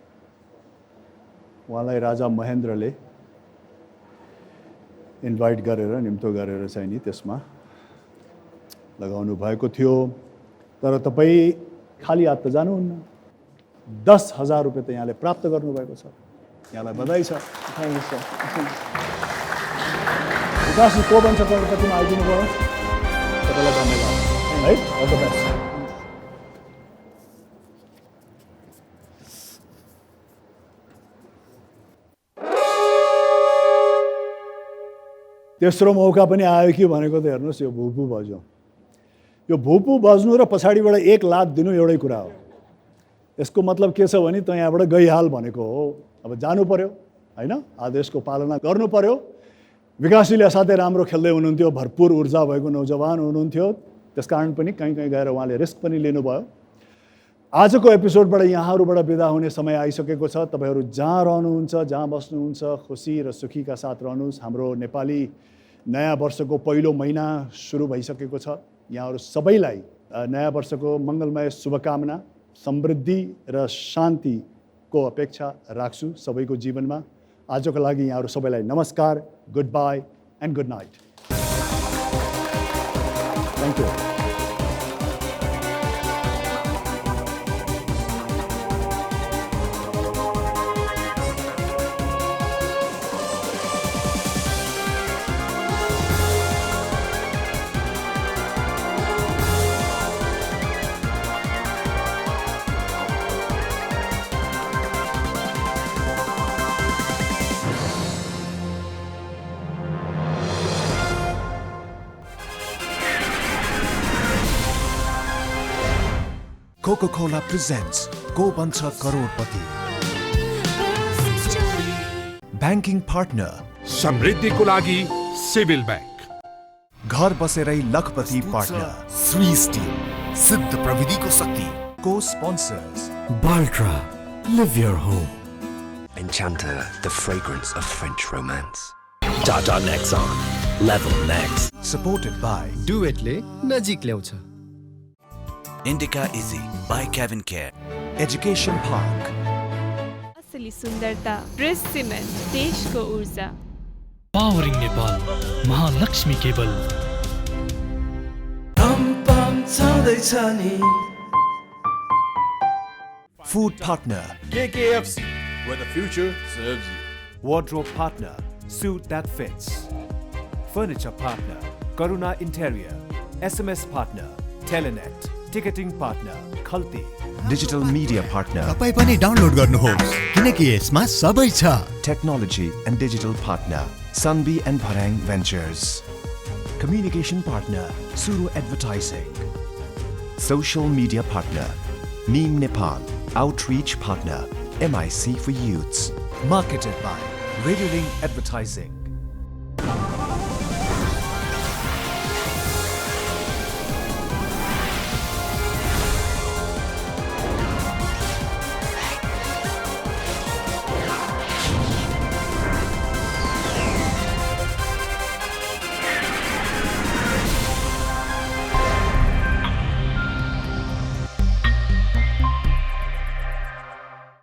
उहाँलाई राजा महेन्द्रले इन्भाइट गरेर निम्तो गरेर चाहिँ नि त्यसमा लगाउनु भएको थियो। तर तपाईँ खाली हात त जानुहुन्न। 10,000 रुपियाँ त यहाँले प्राप्त गर्नुभएको छ। यहाँलाई बधाई छ। Thank you sir. विकासजी को बन्छ करोडपतिमा आइदिनु भयो, तपाईँलाई धन्यवाद है। All the best. तेस्रो मौका पनि आयो कि भनेको त हेर्नुहोस्, यो भुपु बज्यो। यो भुपु बज्नु र पछाडिबाट 1 लाख दिनु एउटै कुरा हो। यसको मतलब के छ भने त यहाँबाट गइहाल भनेको हो। अब जानु पर्यो हैन, आदेशको पालना गर्नु पर्यो। विकासजीले असाध्यै राम्रो खेल्दै हुनुहुन्थ्यो, भरपुर ऊर्जा भएको नौजवान हुनुहुन्थ्यो। त्यसकारण पनि कहीँ कहीँ गएर उहाँले रिस्क पनि लिनुभयो। आजको एपिसोडबाट यहाँहरूबाट बिदा हुने समय आइसकेको छ। तपाईँहरू जहाँ रहनुहुन्छ, जहाँ बस्नुहुन्छ, खुसी र सुखीका साथ रहनुहोस्। हाम्रो नेपाली नयाँ वर्षको पहिलो महिना सुरु भइसकेको छ। यहाँहरू सबैलाई नयाँ वर्षको मङ्गलमय शुभकामना, समृद्धि र शान्तिको अपेक्षा राख्छु सबैको जीवनमा। आजको लागि यहाँहरू सबैलाई नमस्कार, good by and good night. Thank you. Coca-Cola presents Ko Bancha Karodpati. Banking partner समृद्धिको लागि सिभिल ब्याङ्क। घर बसेरै लखपति पार्टनर Sri Steel, सिद्ध प्रविधिको शक्ति। Co-sponsors Baltra, live your home. Enchanter, the fragrance of French romance. Tata Nexon, level next. Supported by डुएटले नजिक ल्याउँछ। Indica Easy by Kevin Care. Education Park. असली सुन्दरता, ब्रिज सिमेन्ट, देशको ऊर्जा। Powering Nepal, Mahalaxmi cable. Food partner KKFC, where the future serves you. Wardrobe partner Suit That Fits. Furniture partner Karuna Interior. SMS partner Telenet. Ticketing partner Khalti. Digital media partner तपाई पनि download गर्नुहोस् किनकि यसमा सबै छ। Technology and digital partner Sunbi and Bharang Ventures. Communication partner Suru Advertising. Social media partner Neem Nepal. Outreach partner MIC for Youths. Marketed by Radio Link Advertising.